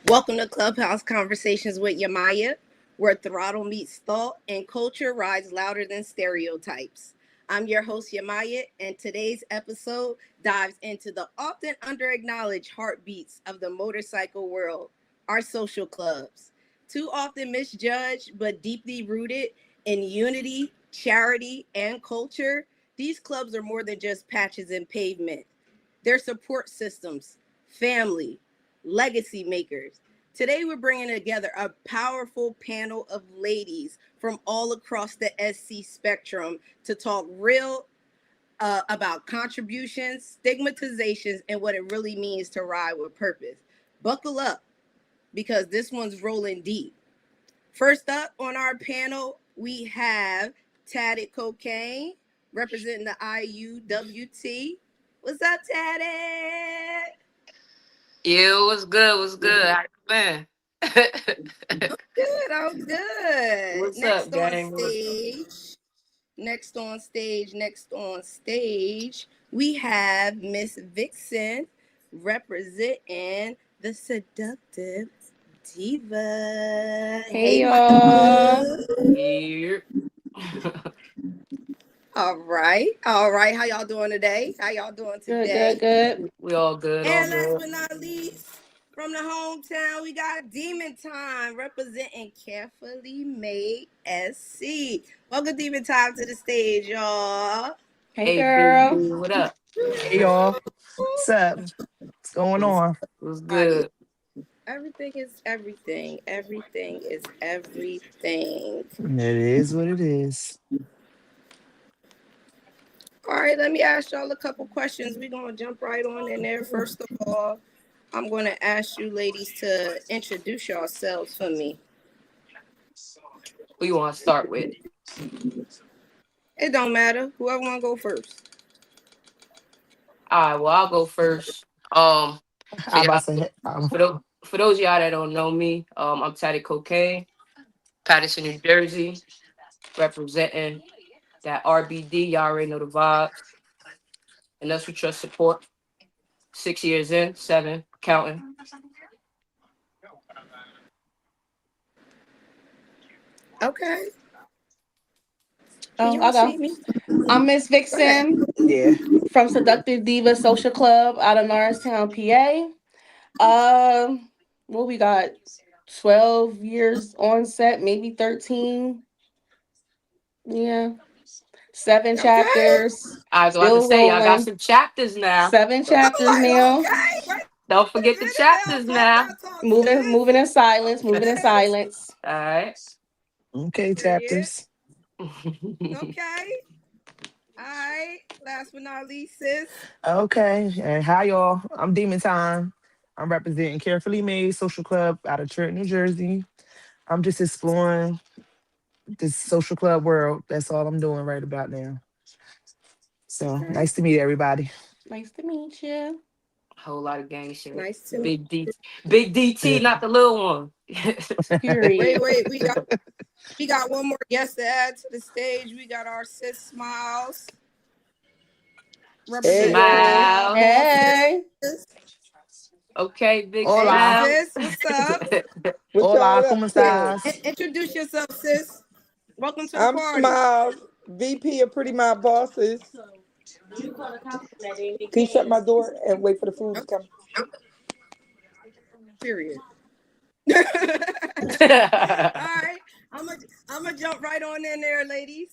Welcome to Clubhouse Conversations with Yemaya, where throttle meets thought and culture rides louder than stereotypes. I'm your host, Yemaya, and today's episode dives into the often underacknowledged heartbeats of the motorcycle world, our social clubs. Too often misjudged, but deeply rooted in unity, charity, and culture, these clubs are more than just patches and pavement. They're support systems, family, legacy makers. Today, we're bringing together a powerful panel of ladies from all across the SC spectrum to talk real about contributions, stigmatizations, and what it really means to ride with purpose. Buckle up because this one's rolling deep. First up on our panel, we have Tatted Cocaine representing the IUWT. What's up, Tatted? Yeah, what's good? What's good? How you been? Good, I'm good. What's up, gang? Next on stage, we have Miss Vixen representing the seductive diva. Hey y'all. Yeah. All right. All right. How y'all doing today? How y'all doing today? Good. We all good, all And last good. but not least, from the hometown, we got Demon Time representing Carefully Made SC. Welcome Demon Time to the stage, y'all. Hey Hey, Big girl. D, what up? Hey y'all, what's up? What's going What's, on? what's Everybody, good? everything is everything. Everything is everything. It is what it is. All right, let me ask y'all a couple questions. We're going to jump right on in there. First of all, I'm going to ask you ladies to introduce yourselves for me. Who you want to start with? It don't matter. Whoever want to go first. All right, well, I'll go first. For I about y'all, to say, for those of y'all that don't know me, I'm Tatted Cocaine, Patterson, New Jersey, representing that RBD. Y'all already know the vibes. And that's for trust support. 6 years in, seven, counting. Okay. Can Oh, you all I'll go. see me? I'm Miss Go ahead. Vixen yeah. from Seductive Diva Social Club out of Norristown, PA. What we got? 12 years on set, maybe 13. Yeah. Seven Okay. chapters. I was about to Still say, y'all got rolling. some chapters now. 7 chapters I'm like, now. okay. Wait Don't a forget the minute now. chapters Talk now. that talk, Moving in silence, moving in sis. silence. All right. Okay, Period. chapters. Okay. All right. Last but not least, sis. Okay, and hi y'all. I'm Demon Time. I'm representing Carefully Made Social Club out of Trenton, New Jersey. I'm just exploring this social club world. That's all I'm doing right about now. So Okay. nice to meet everybody. Nice to meet you. Whole lot of gang shit. Nice to meet Big D, you. Big DT, Yeah. not the little one. Period. Wait. We got one more guest to add to the stage. We got our sis Smiles Hey representing the y'all. Smile Bosses. Hey. Okay, Big Hey Hola. Smile. sis, what's up? What Hola, y'all up ¿cómo to? estás? Introduce yourself, sis. Welcome to the I'm party. Smiles, VP of Pretty My Bosses. Can you shut my door and wait for the food to Okay, come? period. All right, I'm gonna jump right on in there, ladies.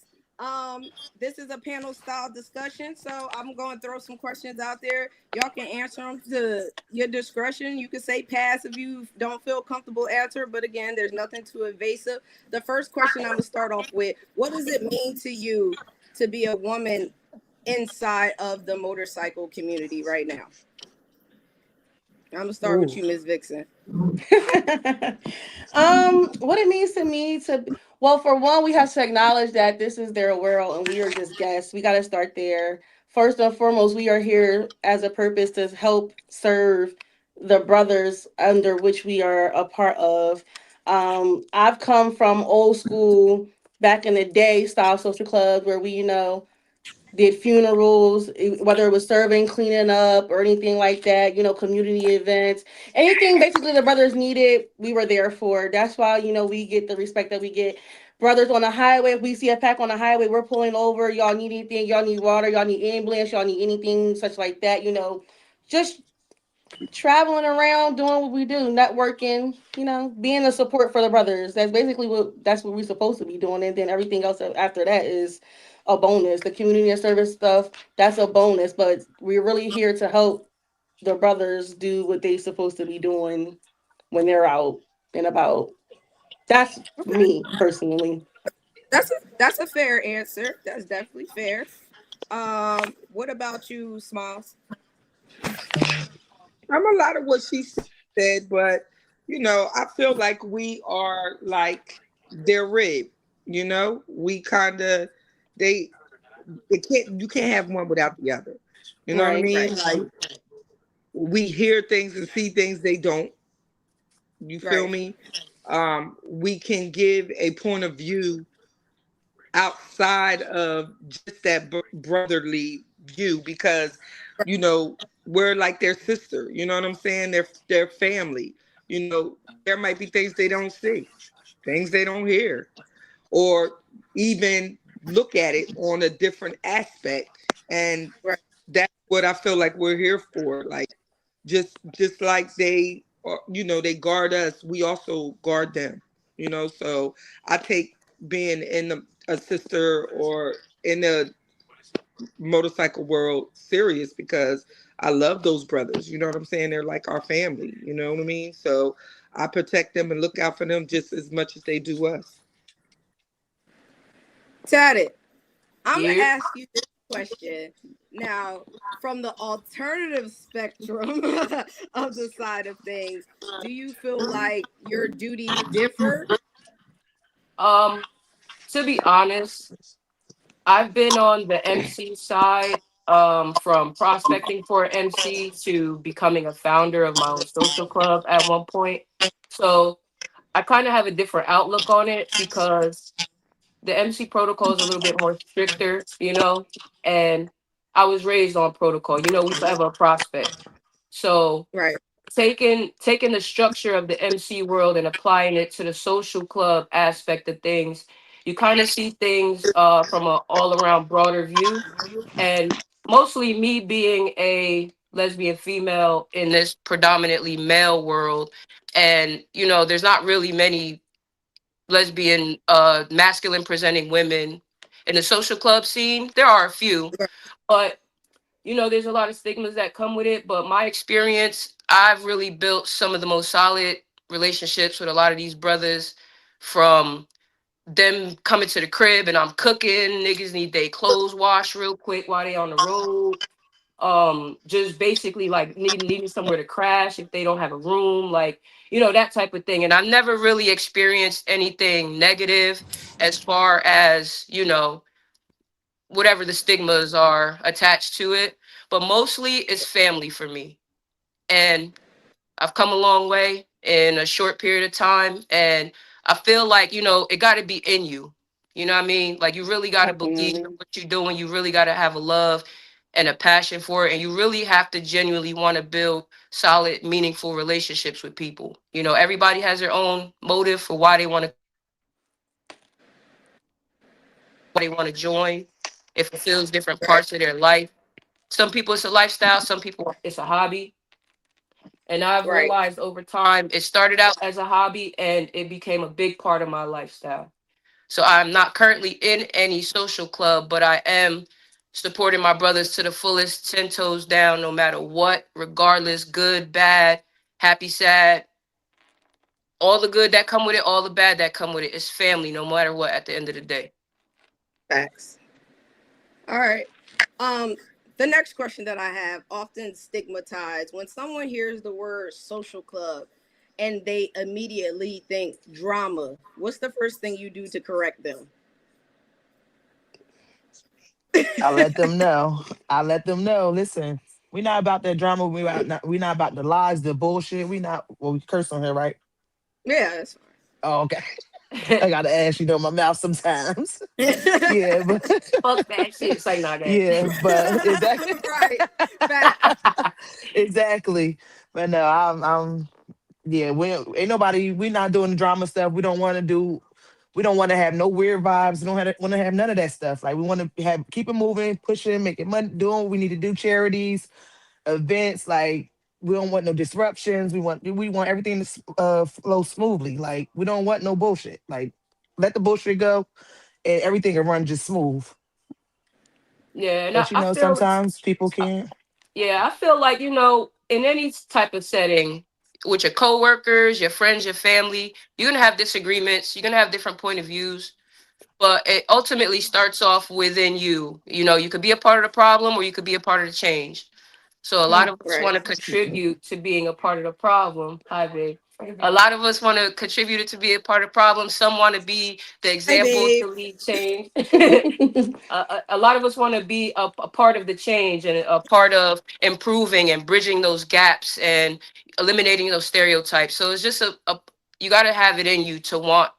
This is a panel style discussion, so I'm going to throw some questions out there. Y'all can answer them to your discretion. You can say pass if you don't feel comfortable answer, but again, there's nothing too evasive. The first question I'm gonna start off with: what does it mean to you to be a woman inside of the motorcycle community right now? I'm gonna start with Ooh. you, Miss Vixen. What it means to me well, for one, we have to acknowledge that this is their world and we are just guests. We got to start there. First and foremost, we are here as a purpose to help serve the brothers under which we are a part of. I've come from old school, back in the day style social clubs where we, did funerals, whether it was serving, cleaning up, or anything like that, community events. Anything basically the brothers needed, we were there for. That's why, we get the respect that we get. Brothers on the highway, if we see a pack on the highway, we're pulling over. Y'all need anything? Y'all need water? Y'all need ambulance? Y'all need anything such like that? Just traveling around doing what we do, networking, being a support for the brothers. That's what we're supposed to be doing. And then everything else after that is a bonus. The community and service stuff, that's a bonus. But we're really here to help the brothers do what they supposed to be doing when they're out and about. That's Okay, me personally. that's a fair answer. That's definitely fair. What about you, Smalls? I'm a lot of what she said, but I feel like we are like their rib. We kind of they it can't you can't have one without the other. You know what I Right. mean? Right, Like we hear things and see things they don't. You feel right, me? We can give a point of view outside of just that brotherly view because you know we're like their sister. You know what I'm saying? Their family. There might be things they don't see, things they don't hear, or even look at it on a different aspect. And right. that's what I feel like we're here for. Like just like they guard us, we also guard them. So I take being in a sister or in the motorcycle world serious because I love those brothers. You know what I'm saying? They're like our family. You know what I mean? So I protect them and look out for them just as much as they do us. Tatted. I'm gonna Yeah. ask you this question now from the alternative spectrum of the side of things. Do you feel like your duties differ? Um, to be honest, I've been on the MC side, from prospecting for an MC to becoming a founder of my own social club at one point. So I kind of have a different outlook on it because the MC protocol is a little bit more stricter, and I was raised on protocol. We forever a prospect. So Right, taking the structure of the MC world and applying it to the social club aspect of things, you kind of see things from an all around broader view. And mostly me being a lesbian female in this predominantly male world, and there's not really many lesbian masculine presenting women in the social club scene. There are a few, right, but there's a lot of stigmas that come with it. But my experience, I've really built some of the most solid relationships with a lot of these brothers, from them coming to the crib and I'm cooking. Niggas need their clothes washed real quick while they on the road. Just basically like needing somewhere to crash if they don't have a room, like, that type of thing. And I've never really experienced anything negative as far as, whatever the stigmas are attached to it. But mostly it's family for me. And I've come a long way in a short period of time. And I feel like, it got to be in you. You know what I mean? Like, you really got to believe in Definitely. what you're doing. You really got to have a love and a passion for it. And you really have to genuinely want to build solid, meaningful relationships with people. Everybody has their own motive for why they want to join. It fulfills different right, parts of their life. Some people it's a lifestyle, some people it's a hobby. And I've right. realized over time it started out as a hobby and it became a big part of my lifestyle. So I'm not currently in any social club, but I am supporting my brothers to the fullest, 10 toes down, no matter what, regardless, good, bad, happy, sad, all the good that come with it, all the bad that come with it. It's family, no matter what, at the end of the day. Facts. All right. Um, the next question that I have, often stigmatized when someone hears the word social club and they immediately think drama. What's the first thing you do to correct them? I let them know. I let them know. Listen, we not about that drama. We not about the lies, the bullshit. We not. Well, we curse on here, right? Yeah, that's fine. Oh, okay. I gotta ask, my mouth sometimes. Yeah, but Fuck that shit. Say not that. yeah, but exactly, Right. Fact. exactly. But no, I'm yeah. We ain't nobody. We not doing the drama stuff. We don't want to do. We don't want to have no weird vibes. We don't want to have none of that stuff. Like we want to have keep it moving, pushing, making money, doing what we need to do, charities, events. Like we don't want no disruptions. We want everything to flow smoothly. Like we don't want no bullshit. Like let the bullshit go, and everything can run just smooth. Yeah, and But I feel sometimes people can't. yeah, I feel like, in any type of setting with your coworkers, your friends, your family, you're gonna have disagreements, you're gonna have different point of views, but it ultimately starts off within you. You could be a part of the problem or you could be a part of the change. So a lot of us Right. want to contribute to being a part of the problem. Hi, babe. A lot of us want to contribute to be a part of the problem. Some want to be the Hi, example babe. to lead change. A lot of us want to be a part of the change and a part of improving and bridging those gaps and eliminating those stereotypes. So it's just you got to have it in you to want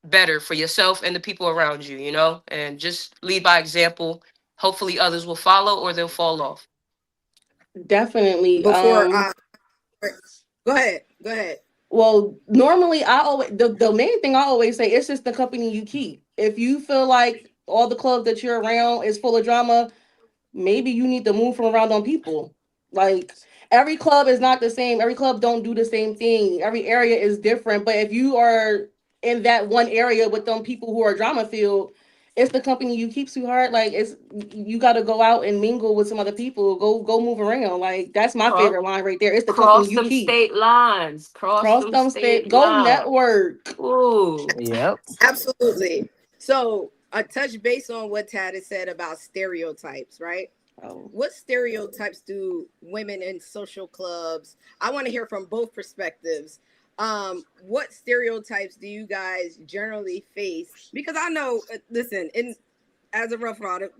better for yourself and the people around you, and just lead by example. Hopefully others will follow or they'll fall off. Definitely. Before go ahead. Go ahead. Well, normally I always the main thing I always say it's just the company you keep. If you feel like all the clubs that you're around is full of drama, maybe you need to move from around on people. Like every club is not the same. Every club don't do the same thing. Every area is different. But if you are in that one area with them people who are drama filled, it's the company you keep, sweetheart. Like it's you got to go out and mingle with some other people. Go move around. Like that's my Cross, favorite line right there. It's the company cross you them keep. state lines. Cross Cross them them state. state Go lines. network. Ooh. Yep. Absolutely. So, a touch base on what Tad has said about stereotypes, right? Oh, What stereotypes do women in social clubs? I want to hear from both perspectives. What stereotypes do you guys generally face? Because I know, listen, in as a rough rider,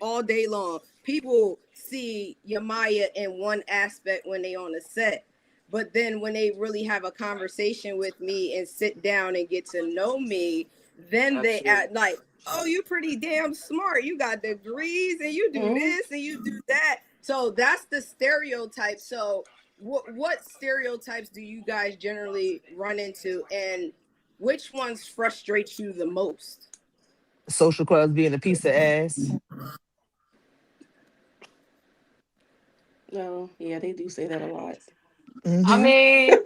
all day long, people see Yemaya in one aspect when they on a set, but then when they really have a conversation with me and sit down and get to know me, then they Absolutely. act like, oh, you pretty damn smart. You got degrees and you do mm, this and you do that. So that's the stereotype. So what stereotypes do you guys generally run into, and which ones frustrate you the most? Social clubs being a piece of ass. no, yeah, they do say that a lot. I Hmm. mean,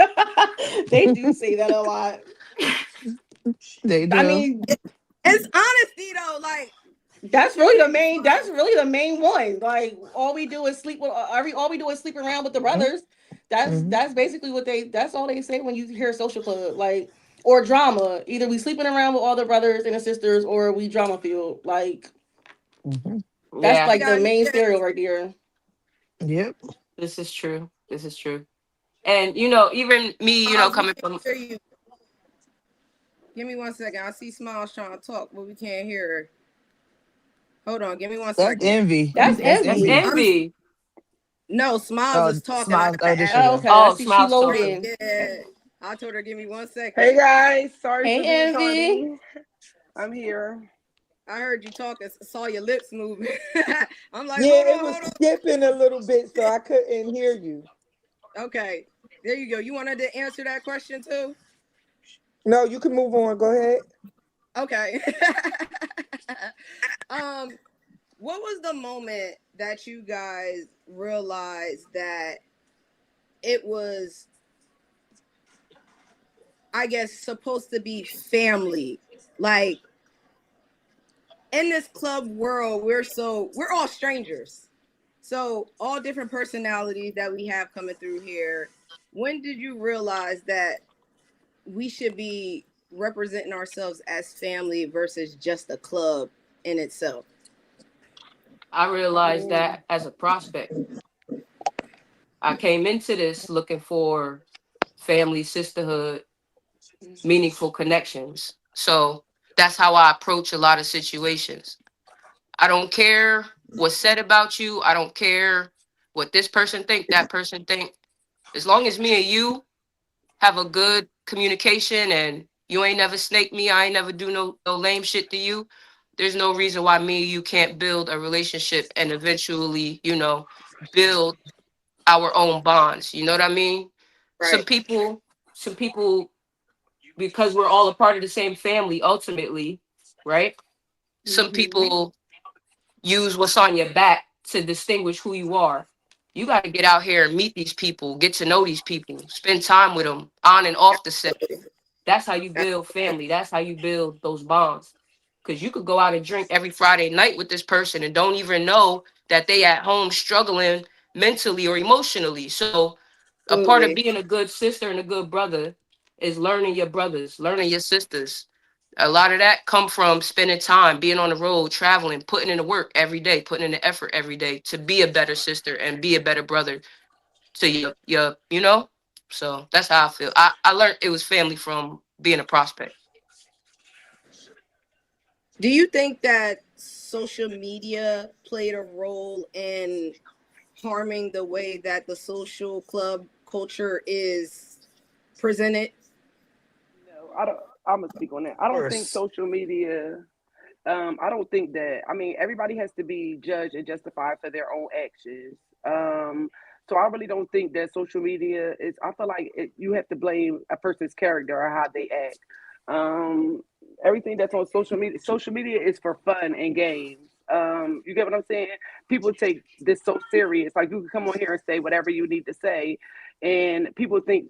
They do say that a lot. They I do. mean, It's honesty though, like that's we really the need to main. find. That's really the main one. Like all we do is sleep with every. All we do is sleep around with the brothers. Hmm. That's basically what they. That's all they say when you hear social club. Like or drama. Either we sleeping around with all the brothers and the sisters, or we drama field. Like Hmm. that's yeah, We like the got main yeah. stereo right there. Yep. this is true. This is true. And even me, Smiles, we coming can't from hear you. Give me 1 second. I see Smiles trying to talk, but we can't hear her. Hold on. Give me one That's second. envy. That's That's that's envy. envy. I'm envy. no Smiles is talking. I Smiles. Oh, gotta there add she Oh, go. okay, I Oh, see she Smiles her. talking. loading. Yeah. I told her give me 1 second. Hey guys, sorry Hey, for being envy. tardy. I'm here. I heard you talking. Saw your lips moving. I'm like, Yeah, hold it on, was hold skipping a little bit, so I couldn't hear you. on. Okay. There you go. You wanted to answer that question too? No, you can move on. Go ahead. Okay. um, what was the moment that you guys realized that it was, I guess, supposed to be family? Like in this club world, we're all strangers. So all different personalities that we have coming through here. When did you realize that we should be representing ourselves as family versus just a club in itself? I realized that as a prospect. I came into this looking for family, sisterhood, meaningful connections. So that's how I approach a lot of situations. I don't care what's said about you. I don't care what this person think, that person think. As long as me and you have a good communication and You ain't never snake me. I ain't never do no lame shit to you. There's no reason why me and you can't build a relationship and eventually, build our own bonds. You know what I mean? Some Right. people, some people, because we're all a part of the same family, ultimately, right? Some Mm-hmm. people use what's on your back to distinguish who you are. You got to get out here and meet these people, get to know these people, spend time with them on and off the set. That's how you build family. That's how you build those bonds. Because you could go out and drink every Friday night with this person and don't even know that they at home struggling mentally or emotionally. So a part of Absolutely. being a good sister and a good brother is learning your brothers, learning your sisters. A lot of that come from spending time, being on the road, traveling, putting in the work every day, putting in the effort every day to be a better sister and be a better brother to your. So that's how I feel. I learned it was family from being a prospect. Do you think that social media played a role in harming the way that the social club culture is presented? No, I don't. I'm gonna speak on that. I don't think Course. social media. I don't think that. I mean, everybody has to be judged and justified for their own actions. So I really don't think that social media is. I feel like you have to blame a person's character or how they act. Um, Everything that's on social media is for fun and games. You get what I'm saying? People take this so serious. Like you can come on here and say whatever you need to say, and people think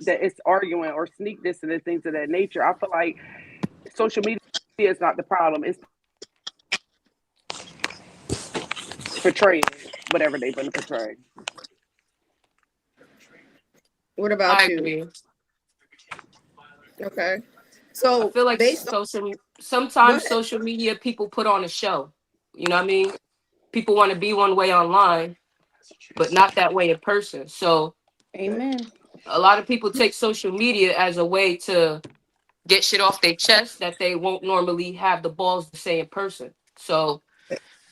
that it's arguing or sneak this and the things of that nature. I feel like social media is not the problem. It's portraying whatever they're going to portray. What I about you? agree. Okay. I So feel like based on, go sometimes ahead. social media people put on a show. You know what I mean? People want to be one way online, but not that way in person. So Amen. a lot of people take social media as a way to get shit off their chest that they won't normally have the balls to say in person. So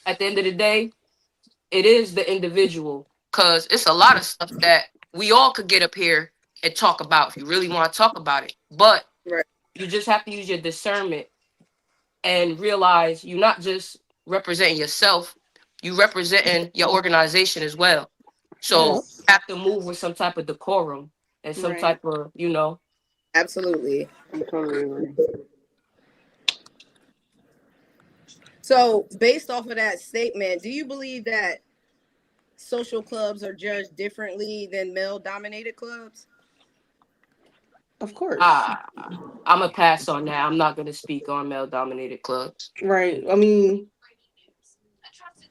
at the end of the day, it is the individual because it's a lot of stuff that we all could get up here and talk about if you really want to talk about it. But Right. you just have to use your discernment and realize you're not just representing yourself, you representing your organization as well. Yep. So you have to move with some type of decorum and some Right. type of. Absolutely. I totally agree. So based off of that statement, do you believe that social clubs are judged differently than male dominated clubs? Of course. Ah, I'm a pass on that. I'm not gonna speak on male dominated clubs. Right. I mean,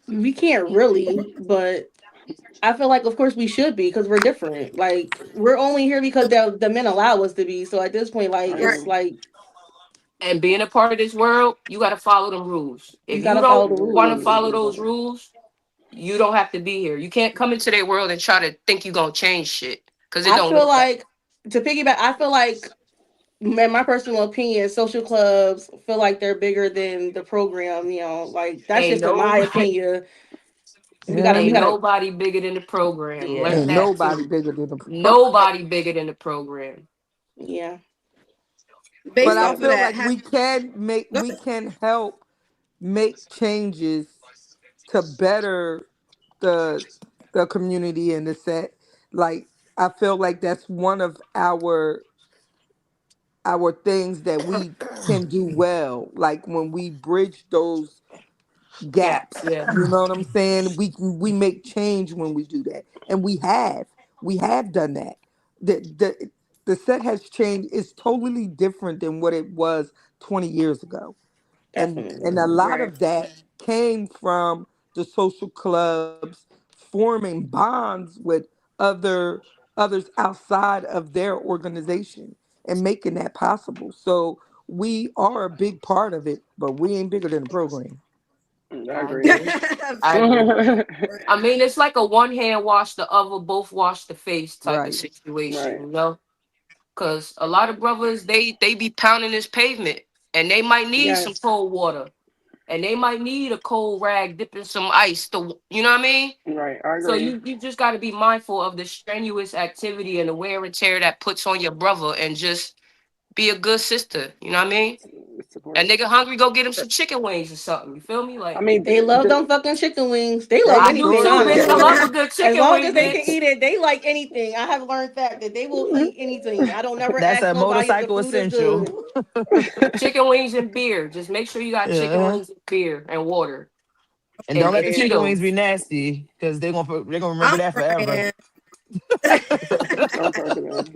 we can't really, but I feel like, of course, we should be because we're different. Like, we're only here because the men allow us to be. So at this point, like, I Right. it's agree. like And being a part of this world, you gotta follow them rules. you If you gotta don't follow the wanna rules. follow those Mm-hmm. rules, you don't have to be here. You can't come into their world and try to think you're gonna change shit. Cause it I don't feel work that. like to piggyback, I feel like, in my personal opinion, social clubs feel like they're bigger than the program. Like that's Ain't just in my nobody opinion. We gotta, we ain't Mm, gotta, nobody bigger than the program. Learn ain't yeah, that nobody too. bigger than the pro. Nobody bigger than the program. yeah, But Based I off of feel that, like have go we ahead. can help make changes to better the the community in the set. Like I feel like that's one of our things that we can do well. Like when we bridge those Gaps, gaps. yeah. You know what I'm saying? We make change when we do that, and we have done that. The set has changed. It's totally different than what it was 20 years ago, and definitely. a lot Right. of that came from the social clubs forming bonds with other others outside of their organization and making that possible. So we are a big part of it, but we ain't bigger than the program. I I agree. agree. I Absolutely. agree. Right. I mean, it's like a one hand wash the other, both wash the face type of Right. situation, Right. you know? Because a lot of brothers, they be pounding this pavement and they might need some Yes, cold water and they might need a cold rag dipping some ice to, you know what I mean? Right. I So agree. you just got to be mindful of the strenuous activity and the wear and tear that puts on your brother and just Be a good sister. You know what I mean? That Support. nigga hungry, go get him some chicken wings or something. You feel me? I Like, mean, They love them fucking chicken wings. They love They I do anything, sure too, bitch. I honestly. do. love a good As chicken long wing, as they can bitch. eat it, they like anything. I have learned that they will eat anything. I don't never That's ask a nobody if the motorcycle food is essential. good. Chicken wings and beer. Just make sure you got chicken Yeah. wings and beer and water And don't and, let and the and chicken wings be Cheetos. nasty because they're gonna remember I'm that forever. crying. I'm cracking up.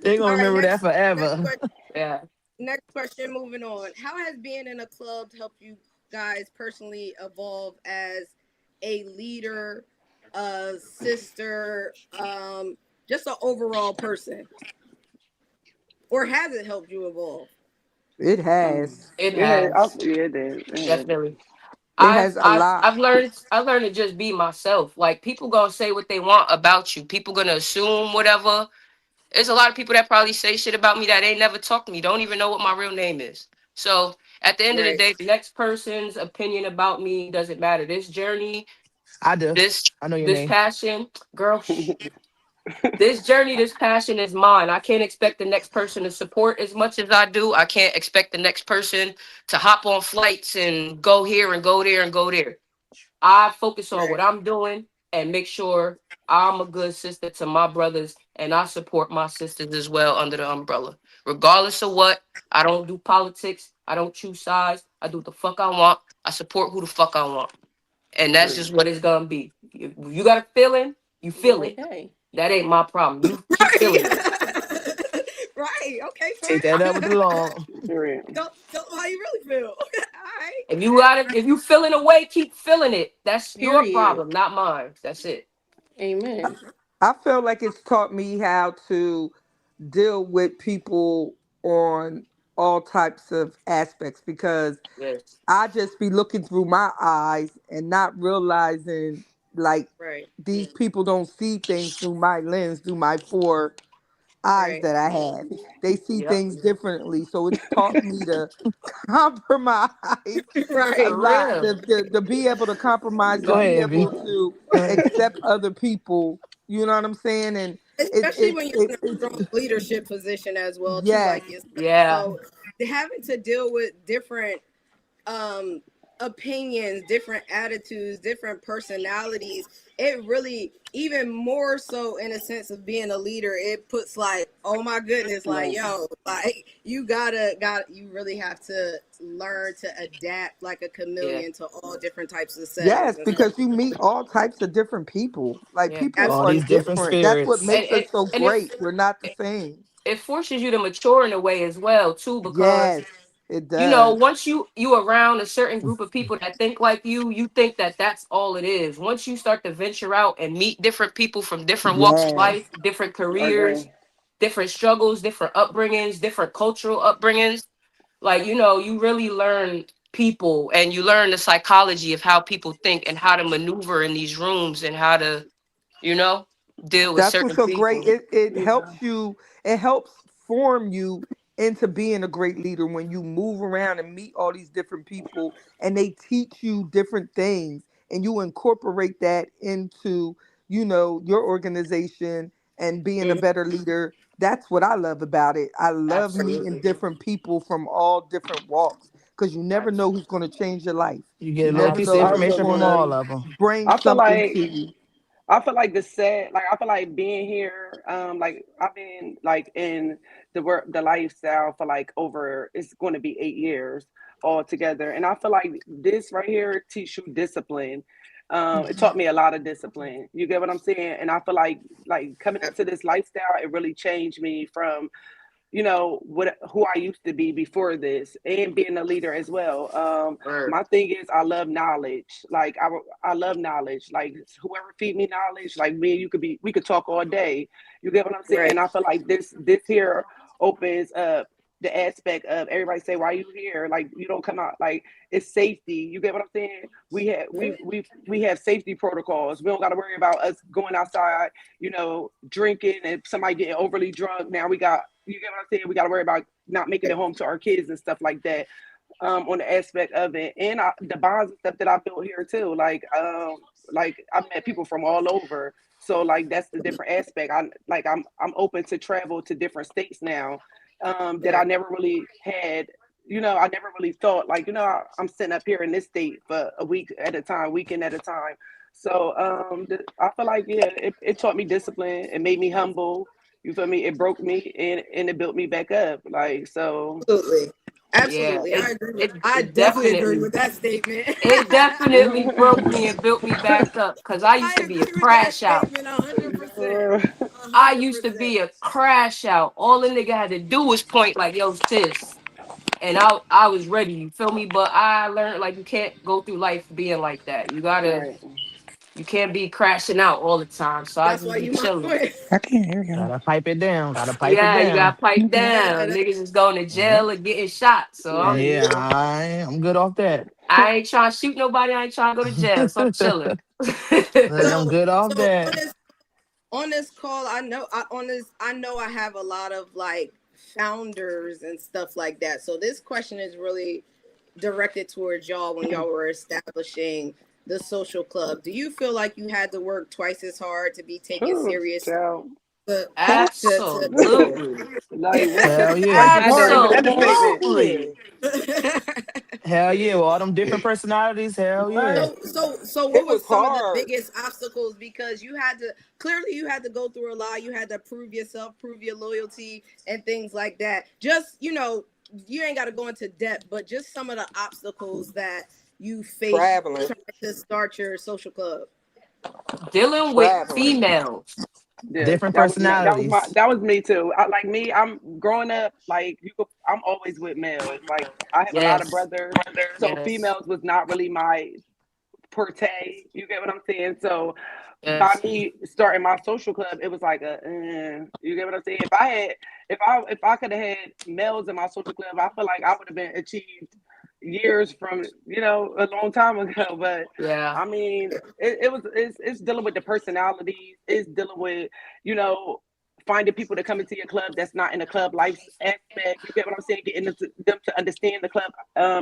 They're gonna All right, remember that next forever. question. Yeah. Next question. Moving on. How has being in a club helped you guys personally evolve as a leader, a sister, just an overall person, or has it helped you evolve? It has. It It had, has yeah, it did. It had. definitely. It I've has a I've lot. I've learned I've learned to just be myself. Like people gonna say what they want about you. People gonna assume whatever. There's a lot of people that probably say shit about me that ain't never talked to me. Don't even know what my real name is. So at the end of the Right. day, the next person's opinion about me doesn't matter. This journey, I do. this I know your this name. passion, girl. This journey, this passion is mine. I can't expect the next person to support as much as I do. I can't expect the next person to hop on flights and go here and go there and go there. I focus on what Right. I'm doing and make sure I'm a good sister to my brothers and I support my sisters as well under the umbrella. Regardless of what, I don't do politics. I don't choose sides. I do what the fuck I want. I support who the fuck I want. And that's just Period. what it's gonna be. If you got a feeling, you feel it. Okay. That ain't my problem. You keep Right. feeling it. Right. Okay, Take that up with the fine. law. Period. Tell them how you really feel. All right. If you got it, if you feeling a way, keep feeling it. That's your Period. problem, not mine. That's it. Amen. I feel like it's taught me how to deal with people on all types of aspects because Yes. I just be looking through my eyes and not realizing like Right. these people don't see things through my lens, through my four eyes Right. that I have. They see Yep. things differently. So it's taught me to compromise, For Right. real. to be able to compromise, to Go be ahead, V. able to Go ahead. accept other people. You know what I'm saying? And Especially when you're in a it's strong leadership position as well, too, yes, like yourself. Yeah. So having to deal with different um opinions, different attitudes, different personalities, it really, even more so in a sense of being a leader, it puts like, oh my goodness, like, Right. yo, like you you really have to learn to adapt like a Yeah. chameleon to all different types of settings yes, and stuff. because you meet all types of different people. Like Yeah. people All are these Absolutely. different different. That's what spirits. And makes us it so and if great. We're not the same. it forces you to mature in a way as well too, because Yes, it you know, does. once you around a certain group of people that think like you think that that's all it is. Once you start to venture out and meet different people from different walks of Yes. life, different I careers, agree. different struggles, different upbringings, different cultural upbringings, like you really learn people and you learn the psychology of how people think and how to maneuver in these rooms and how to you know deal with That's what's certain so great. people. It Yeah. helps you, it helps form you into being a great leader when you move around and meet all these different people and they teach you different things and you incorporate that into, your organization and being a Mhm. better leader. That's what I love about it. I love meeting Absolutely. different people from all different walks because you never know who's going to change your life. You get You a little never piece of know I who's information feel going from to all agree. of them. bring I feel something to like you. I feel like the sad, like I feel like being here, like I've been like in the work, the lifestyle for like over, it's going to be 8 years altogether, and I feel like this right here teach you discipline. It taught me a lot of discipline. You get what I'm saying? And I feel like coming into this lifestyle, it really changed me from what who I used to be before this, and being a leader as well. Word. My thing is I love knowledge. Like I love knowledge. Like whoever feed me knowledge, like me and you could be we could talk all day. You get what I'm saying? Right. And I feel like this here opens up the aspect of everybody say, why you here? Like you don't come out, like it's safety. You get what I'm saying? We have safety protocols. We don't gotta worry about us going outside, drinking and somebody getting overly drunk. Now we got, you get what I'm saying? We got to worry about not making it home to our kids and stuff like that. On the aspect of it, and the bonds and stuff that I built here too. Like I've met people from all over, so like that's the different aspect. I'm open to travel to different states now. that I Right. never really had. I never really thought like, I'm sitting up here in this state for a week at a time, weekend at a time. So I feel like, yeah, it taught me discipline. It made me humble. You feel me? It broke me and it built me back up. Like so. Absolutely. Yeah, Absolutely. I agree with it I it definitely agree definitely with that statement. it definitely broke me and built me back up because I used I to be a agree with that crash out. statement 100%. A I hundred used to percent. be a crash out. All the nigga had to do was point like, "Yo, sis," and I was ready. You feel me? But I learned like you can't go through life being like that. Right. You can't be crashing out all the time. So I That's just why be you my chilling. friend. I can't hear y'all. Gotta pipe it down. Gotta pipe it Yeah, you down. got pipe Yeah, down. Niggas is going to Yeah, jail or getting shot. So I'm, Right. yeah, I'm good off that. I ain't trying to shoot nobody. I ain't trying to go to jail. So I'm chilling. I'm so good off so that. on this call, I know I have a lot of like founders and stuff like that. So this question is really directed towards y'all when y'all were establishing the social club. Do you feel like you had to work twice as hard to be taken Whew, serious child. to to Absolutely. Like what? Hell yeah. I Hard is an did. understatement. Absolutely. Hell yeah. With all them different personalities. Hell yeah. What? So what It was was some of the hard. biggest obstacles, because you had to clearly you had to go through a lot, you had to prove yourself, prove your loyalty and things like that. Just, you ain't got to go into depth, but just some of the obstacles that you faced Traveling. trying to start your social club. Dealing with Traveling. females. Yeah, Different that was me. personalities. That was me too. Like me, I'm growing up. Like I'm always with males. Like I have a lot of Yes. brothers, so Yes. females was not really my forte. You get what I'm saying? So by Yes. me starting my social club, it was like you get what I'm saying? If I could have had males in my social club, I feel like I would have been achieved years from a long time ago. But Yeah. I mean, it's dealing with the personalities. It's dealing with you know finding people to come into your club that's not in the club life aspect. You get what I'm saying? Getting them to understand the club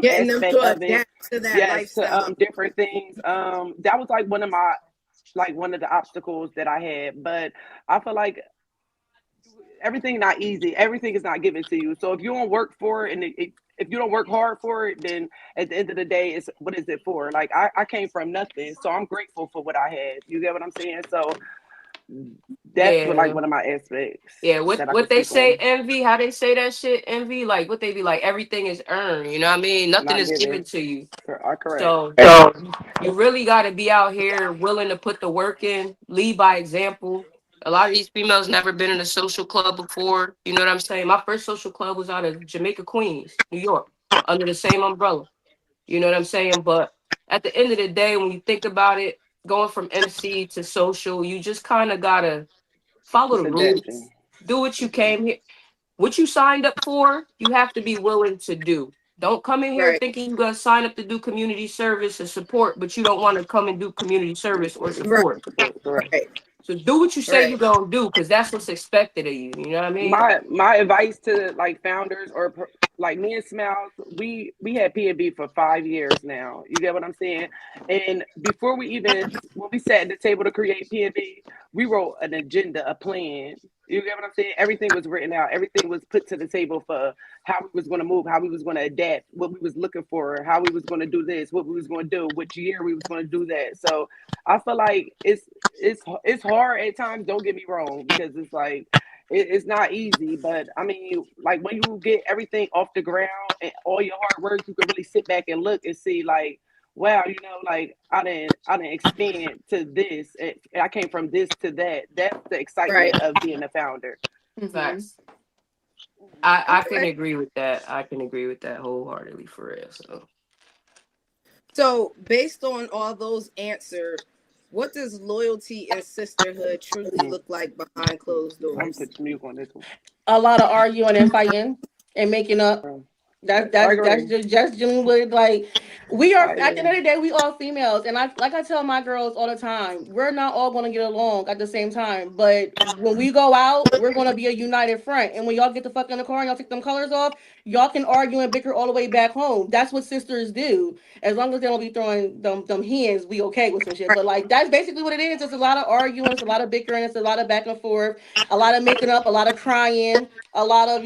Getting them aspect to of it. adapt to that Yes, to lifestyle. different things. That was like one of the obstacles that I had. But I feel like everything not easy. Everything is not given to you. So if you don't work for it, and if you don't work hard for it, then at the end of the day, it's what is it for? Like I came from nothing, so I'm grateful for what I had. You get what I'm saying? So that's what, like Yeah. one of my aspects Yeah. What that I what could they speak say, on. envy, how they say that shit, envy, like what they be like, everything is earned. You know what I mean? Nothing Not is given given. to you. Correct. So you really gotta be out here willing to put the work in, lead by example. A lot of these females never been in a social club before. You know what I'm saying? My first social club was out of Jamaica, Queens, New York, under the same umbrella. You know what I'm saying? But at the end of the day, when you think about it, going from MC to social, you just kind of gotta follow It's the adapting. rules, do what you came here, what you signed up for. You have to be willing to do. Don't come in here Right. thinking you're gonna sign up to do community service and support, but you don't want to come and do community service or Right. support. Support. Correct. Right. So do what you say you're Right. gonna do, because that's what's expected of you. You know what I mean? My advice to like founders or like me and Smiles, we had P&B for 5 years now. You get what I'm saying? And before we even when we sat at the table to create P&B, we wrote an agenda, a plan. You get what I'm saying? Everything was written out. Everything was put to the table for how we was going to move, how we was going to adapt, what we was looking for, how we was going to do this, what we was going to do, which year we was going to do that. So I feel like it's hard at times. Don't get me wrong, because it's like it's not easy, but I mean, like when you get everything off the ground and all your hard work, you can really sit back and look and see, like, wow, like I didn't expand to this. And I came from this to that. That's the Right. excitement of being a founder. Mm-hmm. Facts. I can Okay. agree with that. I can agree with that wholeheartedly for real. So So, based on all those answered, what does loyalty and sisterhood truly Mm. look like behind closed I'm doors? put some music on this one. A lot of arguing and fighting and making up. That's I that's that's agree. just dealing with like we are I at the end agree. of the day we all females and I tell my girls all the time, we're not all gonna get along at the same time. But when we go out, we're gonna be a united front. And when y'all get the fuck in the car and y'all take them colors off, y'all can argue and bicker all the way back home. That's what sisters do. As long as they don't be throwing them hands, we okay with some shit. Right. But like that's basically what it is. It's a lot of arguing, it's a lot of bickering, it's a lot of back and forth, a lot of making up, a lot of crying, a lot of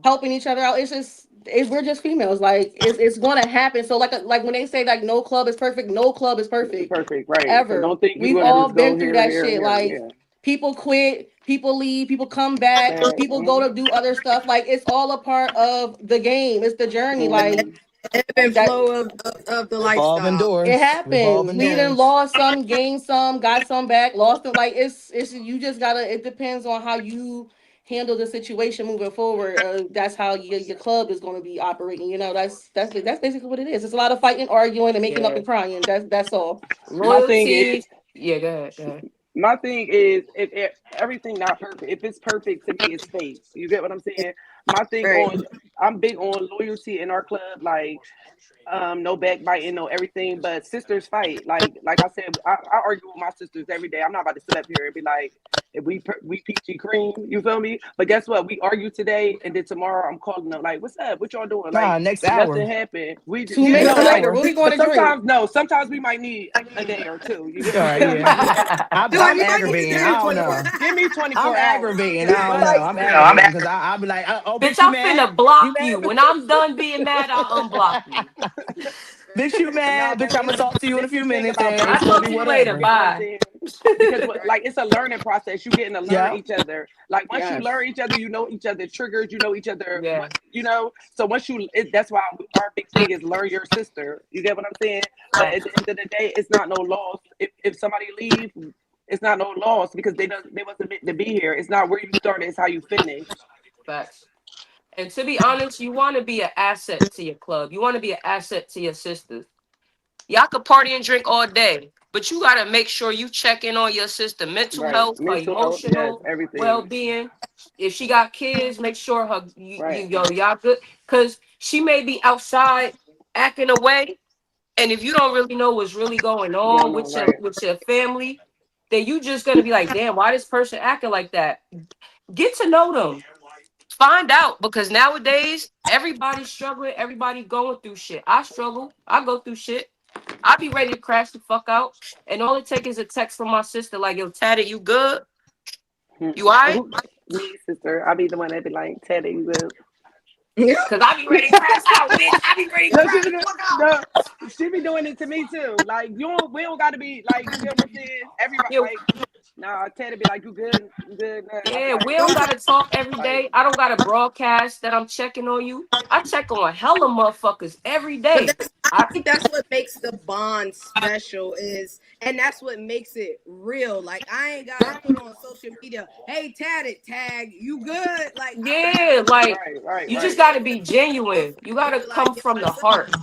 helping each other out. It's just we're just females. Like it's going to happen. So like when they say like no club is perfect, no club is perfect Perfect, right? So ever. don't think you're We've gonna all just go been through here, that here, and shit. here. Like Yeah. people quit, people leave, people come back, people go to do other stuff. Like it's all a part of the game. It's the journey. Like Mm-hmm. Ebb and that flow of the Revolving lifestyle. it doors. happens. Revolving We done doors. lost some, gained some, got some back, lost them. Like it's you just gotta. It depends on how you handle the situation moving forward. That's how your club is going to be operating. That's basically what it is. It's a lot of fighting, arguing, and making up Yeah. and crying. That's all. My thing Loyalty. is, Yeah, go ahead. Go ahead. my thing is, if everything not perfect, if it's perfect to me, it's fake. You get what I'm saying? My thing Right. on, I'm big on loyalty in our club. Like no backbiting, no everything. But sisters fight. Like I said, I argue with my sisters every day. I'm not about to sit up here and be like, if we peachy cream, you feel me? But guess what? We argue today, and then tomorrow I'm calling them like, what's up? What y'all doing? Like Nah, next nothing hour. happened. We, Two you minutes know, Next like. later, what hour. we going But to drink? sometimes no. Sometimes we might need a day or two. You get All what right, I'm yeah. saying? You're like, I'm you might need to aggravating. Give take I me don't 24. know. Give me I'm 24 hours. aggravating. Give I me don't know. 24. I'm aggravating because I'll be like, oh, Bitch, bitch, you I'm mad? finna You block you. mad? When I'm done being mad, I'll unblock you. Bitch, you No, mad? Bitch, but I'm gonna talk to you in a this few the thing minutes about and I'll it's gonna breakups. talk be to you later. You whatever. get what I'm Bye. saying? Because like it's a learning process. You getting to learn Yeah. each other. Like once you Yes. learn each other, you know each other triggers. You know each other. Yeah. What you know. So once that's why our big thing is learn your sister. You get what I'm saying? But at the end of the day, it's not no loss. If somebody leave, it's not no loss because they wasn't meant to be here. It's not where you started. It's how you finish. Facts. And to be honest, you want to be an asset to your club. You want to be an asset to your sisters. Y'all could party and drink all day, but you gotta make sure you check in on your sister, mental Right. health, her Mental health. Yes. emotional well Everything. being. If she got kids, make sure Right. y'all good, cause she may be outside acting away, and if you don't really know what's really going on Going on. Right. with your family, then you just gonna be like, damn, why this person acting like that? Get to know them, find out, because nowadays everybody's struggling, everybody going through shit. I struggle, I go through shit. I be ready to crash the fuck out. And all it takes is a text from my sister, like, yo, Tatty, you good? You alright? Who, me, sister. I'll be the one that be like, Teddy, you will. Cause I be ready to crash out, bitch. I be ready to No, she crash be the doing, fuck out. no, she be doing it to me too. Like we don't got to be like you get what I'm saying. Everybody Yeah, like, nah, Teddy be like, you good, man. I be yeah, like, we don't gotta talk every like, day. I don't gotta broadcast that I'm checking on you. I check on hella motherfuckers every But day. I I think that's what makes the bond special is, and that's what makes it real. Like I ain't gotta put on social media, hey, tag, you good? Like I don't have yeah, to like you just right. gotta be genuine. You and gotta be like, come yo, from the what's up? heart.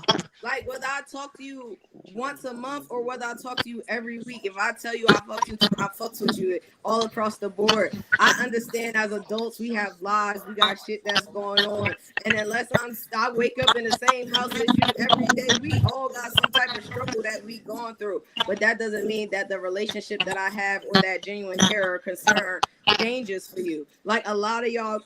Like whether I talk to you once a month or whether I talk to you every week, if I tell you I fucks with you, I fucks with you all across the board. I understand as adults we have lives, we got shit that's going on, and unless I wake up in the same house as you every day, we all got some type of struggle that we going through. But that doesn't mean that the relationship that I have or that genuine care or concern changes for you. Like a lot of y'all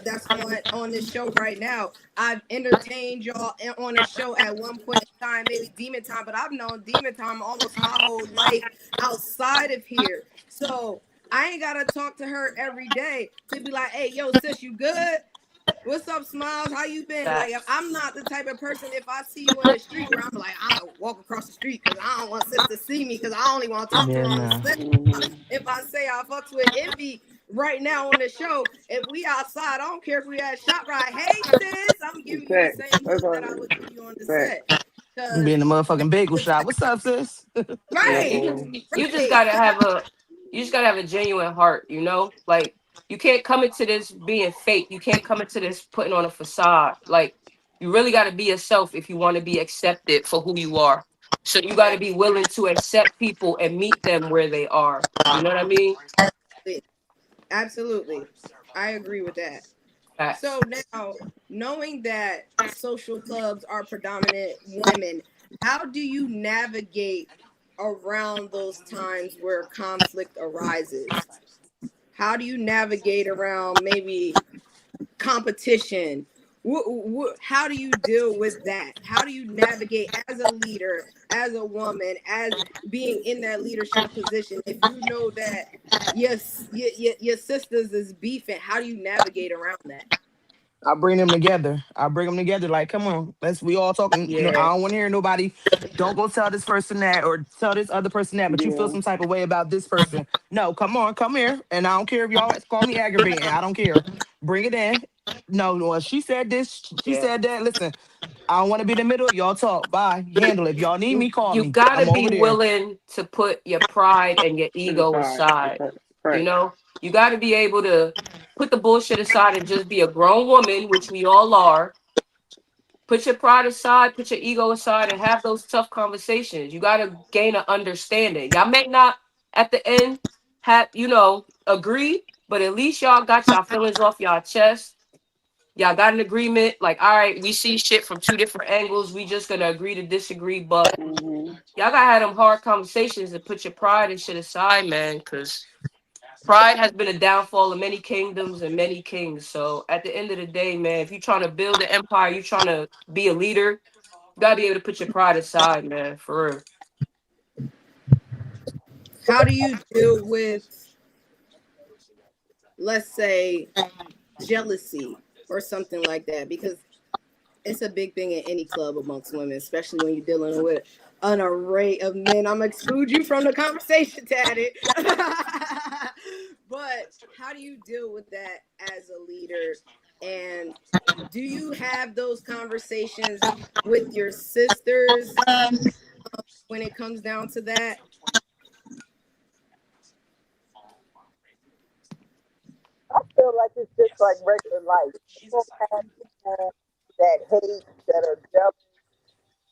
that's on this show right now. I've entertained y'all on a show at one point in time, maybe Demon Time, but I've known Demon Time almost my whole life outside of here. So I ain't gotta talk to her every day to be like, hey, yo, sis, you good? What's up, Smiles? How you been? Like, Facts. I'm not the type of person if I see you in the street where I'm like, I'm gonna walk across the street because I don't want sis to see me because I only want to talk to her Yeah, on the nah. set. Mm-hmm. If I say I fucks with Envy right now on the show, if we outside, I don't care if we at shop right. Hey sis, I'm giving you the Fact. same That's hug that all. I would give you on the Fact. set. You be in Cause the motherfucking bagel shop. What's up, sis? Yeah, right, you just right. gotta have a genuine heart, Like you can't come into this being fake. You can't come into this putting on a facade. Like you really gotta be yourself if you want to be accepted for who you are. So you gotta be willing to accept people and meet them where they are. You know what I mean? Absolutely. I agree with that. Facts. So now, knowing that social clubs are predominant women, how do you navigate around those times where conflict arises? How do you navigate around maybe competition How do you deal with that? How do you navigate as a leader, as a woman, as being in that leadership position? If you know that your sisters is beefing, how do you navigate around that? I bring them together. I bring them together. Like, come on, let's. We all talking. No, Yeah. I don't want to hear nobody. Don't go tell this person that or tell this other person that. But you feel Yeah. some type of way about this person. No, come on, come here. And I don't care if y'all call me aggravating. I don't care. Bring it in. No, well, she said this. She Yeah. said that. Listen, I don't want to be in the middle. Y'all talk. Bye. Handle it. If y'all need me, call You me. gotta I'm be over there. willing to put your pride and your To the ego side. aside. You Right. know, you gotta be able to put the bullshit aside and just be a grown woman, which we all are. Put your pride aside, put your ego aside, and have those tough conversations. You gotta gain an understanding. Y'all may not at the end have, agree, but at least y'all got y'all feelings off y'all chest. Y'all got an agreement. Like, all right, we see shit from two different angles. We just gonna agree to disagree, but Hmm. y'all gotta have them hard conversations and put your pride and shit aside, man. Cause pride has been a downfall of many kingdoms and many kings. So at the end of the day, man, if you're trying to build an empire, you're trying to be a leader, you gotta be able to put your pride aside, man. For real. How do you deal with, let's say, jealousy or something like that? Because it's a big thing in any club amongst women, especially when you're dealing with an array of men. I'm gonna exclude you from the conversation, Tatted. But how do you deal with that as a leader? And do you have those conversations with your sisters when it comes down to that? I feel like it's just like regular life. You're gonna have people that hate, that are jealous.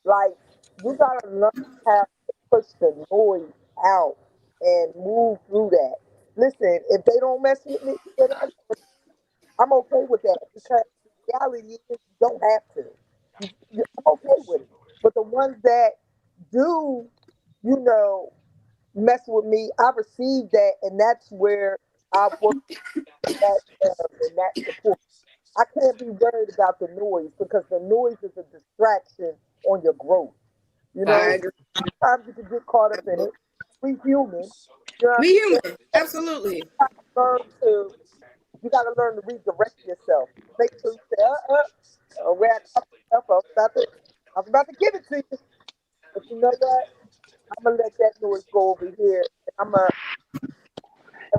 Like you gotta learn how to push the noise out and move through that. Listen, if they don't mess with me, whatever, I'm okay with that because the reality is you don't have to. I'm okay with it. But the ones that do, you know, mess with me, I receive that, and that's where I work that and that support. I can't be worried about the noise because the noise is a distraction on your growth. You I know, Facts. agree. sometimes you can get caught up in it. We human. You know what We I mean? human, absolutely. Learn to, you got to learn to redirect yourself. Make sure you say, where I got myself, I was about to give it to you. But you know what? I'm going to let that noise go over here. And I'm going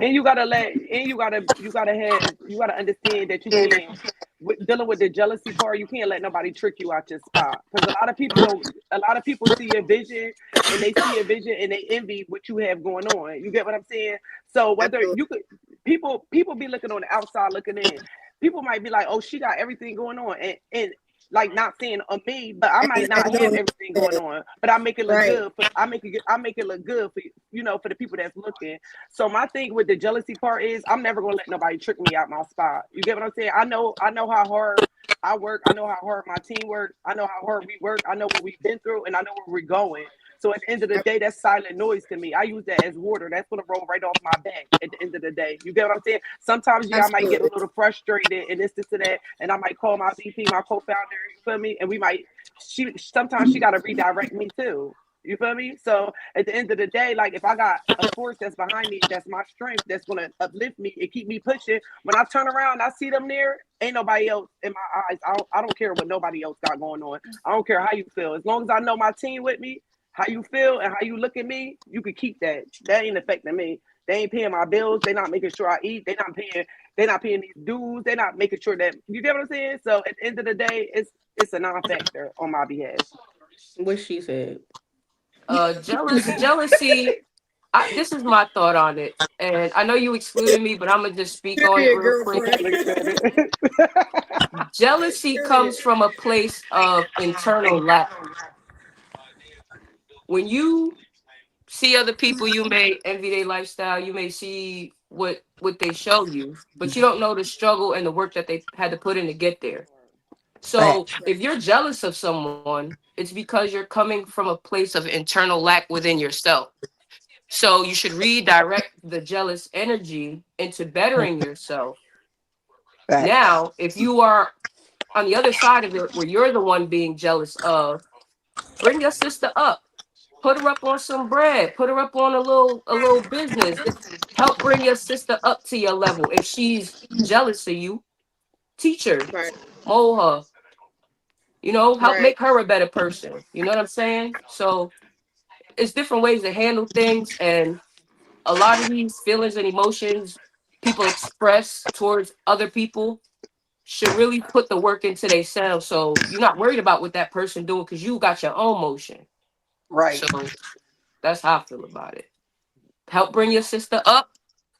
And you gotta let, and you gotta understand that you can't, dealing with the jealousy part. You can't let nobody trick you out your spot because a lot of people don't. A lot of people see your vision and they see a vision and they envy what you have going on. You get what I'm saying? So whether Absolutely. you could, people be looking on the outside looking in. People might be like, "Oh, she got everything going on," and like not saying on me, but I might not have everything going on, but I make it look Right. good. I make it look good for for the people that's looking. So my thing with the jealousy part is I'm never gonna let nobody trick me out my spot. You get what I'm saying? I know how hard I work. I know how hard my team works. I know how hard we work. I know what we've been through, and I know where we're going. So at the end of the day, that's silent noise to me. I use that as water. That's gonna roll right off my back at the end of the day. You get what I'm saying? Sometimes, yeah, I might get a Absolutely. little frustrated and this and that, and I might call my VP, my co-founder. You feel me? And we might. She sometimes she got to redirect me too. You feel me? So at the end of the day, like if I got a force that's behind me, that's my strength, that's gonna uplift me and keep me pushing. When I turn around, I see them there. Ain't nobody else in my eyes. I don't care what nobody else got going on. I don't care how you feel. As long as I know my team with me, how you feel and how you look at me, you can keep that. That ain't affecting me. They ain't paying my bills. They not making sure I eat. They not paying. They not paying these dues. They not making sure that you get what I'm saying. So at the end of the day, it's a non-factor on my behalf. What she said. Jealousy. This is my thought on it, and I know you excluded me, but I'm gonna just speak on it Period, real quick. girlfriend. Look at it. Jealousy comes Period. from a place of internal lack. When you see other people, you may envy their lifestyle, you may see what they show you, but you don't know the struggle and the work that they had to put in to get there. So facts. if you're jealous of someone, it's because you're coming from a place of internal lack within yourself. So you should redirect the jealous energy into bettering yourself. Facts. Now, if you are on the other side of it, where you're the one being jealous of, bring your sister up. Put her up on some bread. Put her up on a little business. Help bring your sister up to your level. If she's jealous of you, teach her, Right. mold her. Help Right. make her a better person. You know what I'm saying? So it's different ways to handle things, and a lot of these feelings and emotions people express towards other people should really put the work into themselves. So you're not worried about what that person doing because you got your own motion. Right. So that's how I feel about it. Help bring your sister up.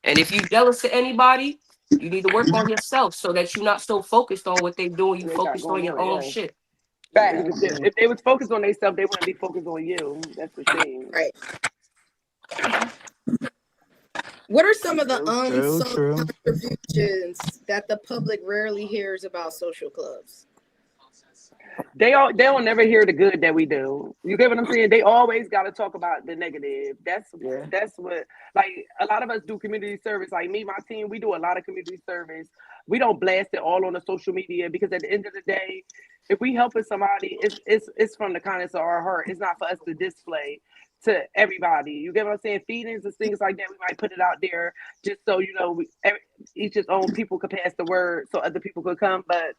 And if you jealous of anybody, you need to work on yourself so that you're not so focused on what they're doing. You They got focused on going your on, own yeah. shit. Because Fact. if they was focused on themselves, they wouldn't be focused on you. That's the thing. Right. What are some of the True, true, unsung true. contributions that the public rarely hears about social clubs? They don't never hear the good that we do. You get what I'm saying? They always got to talk about the negative. Yeah. That's what, like, a lot of us do community service. Like me, my team, we do a lot of community service. We don't blast it all on the social media because at the end of the day, if we helping somebody, it's from the kindness of our heart. It's not for us to display to everybody. You get what I'm saying? Feedings and things like that, we might put it out there just so each his own people could pass the word so other people could come. But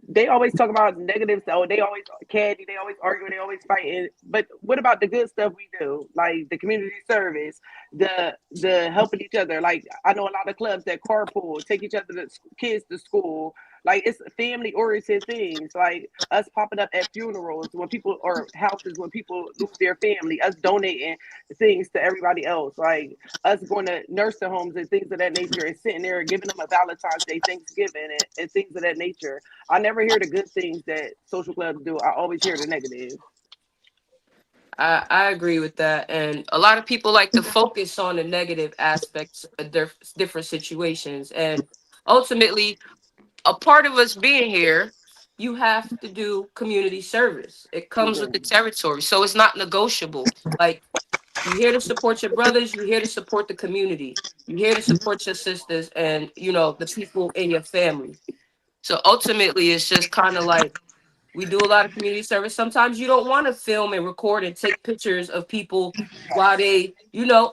they always talk about negative stuff. Oh, they always caddy, they always arguing, they always fighting. But what about the good stuff we do? Like the community service, the helping each other. Like I know a lot of clubs that carpool, take each other kids to school. Like it's family oriented things. Like us popping up at funerals when people or houses when people lose their family, us donating things to everybody else. Like us going to nursing homes and things of that nature and sitting there and giving them a Valentine's Day Thanksgiving and things of that nature. I never hear the good things that social clubs do. I always hear the negative. I agree with that. And a lot of people like to focus on the negative aspects of their different situations. And ultimately, a part of us being here, you have to do community service. It comes with the Mhm. territory. So it's not negotiable. Like, you're here to support your brothers, you're here to support the community, you're here to support your sisters and, the people in your family. So ultimately, it's just kind of like we do a lot of community service. Sometimes you don't want to film and record and take pictures of people while they,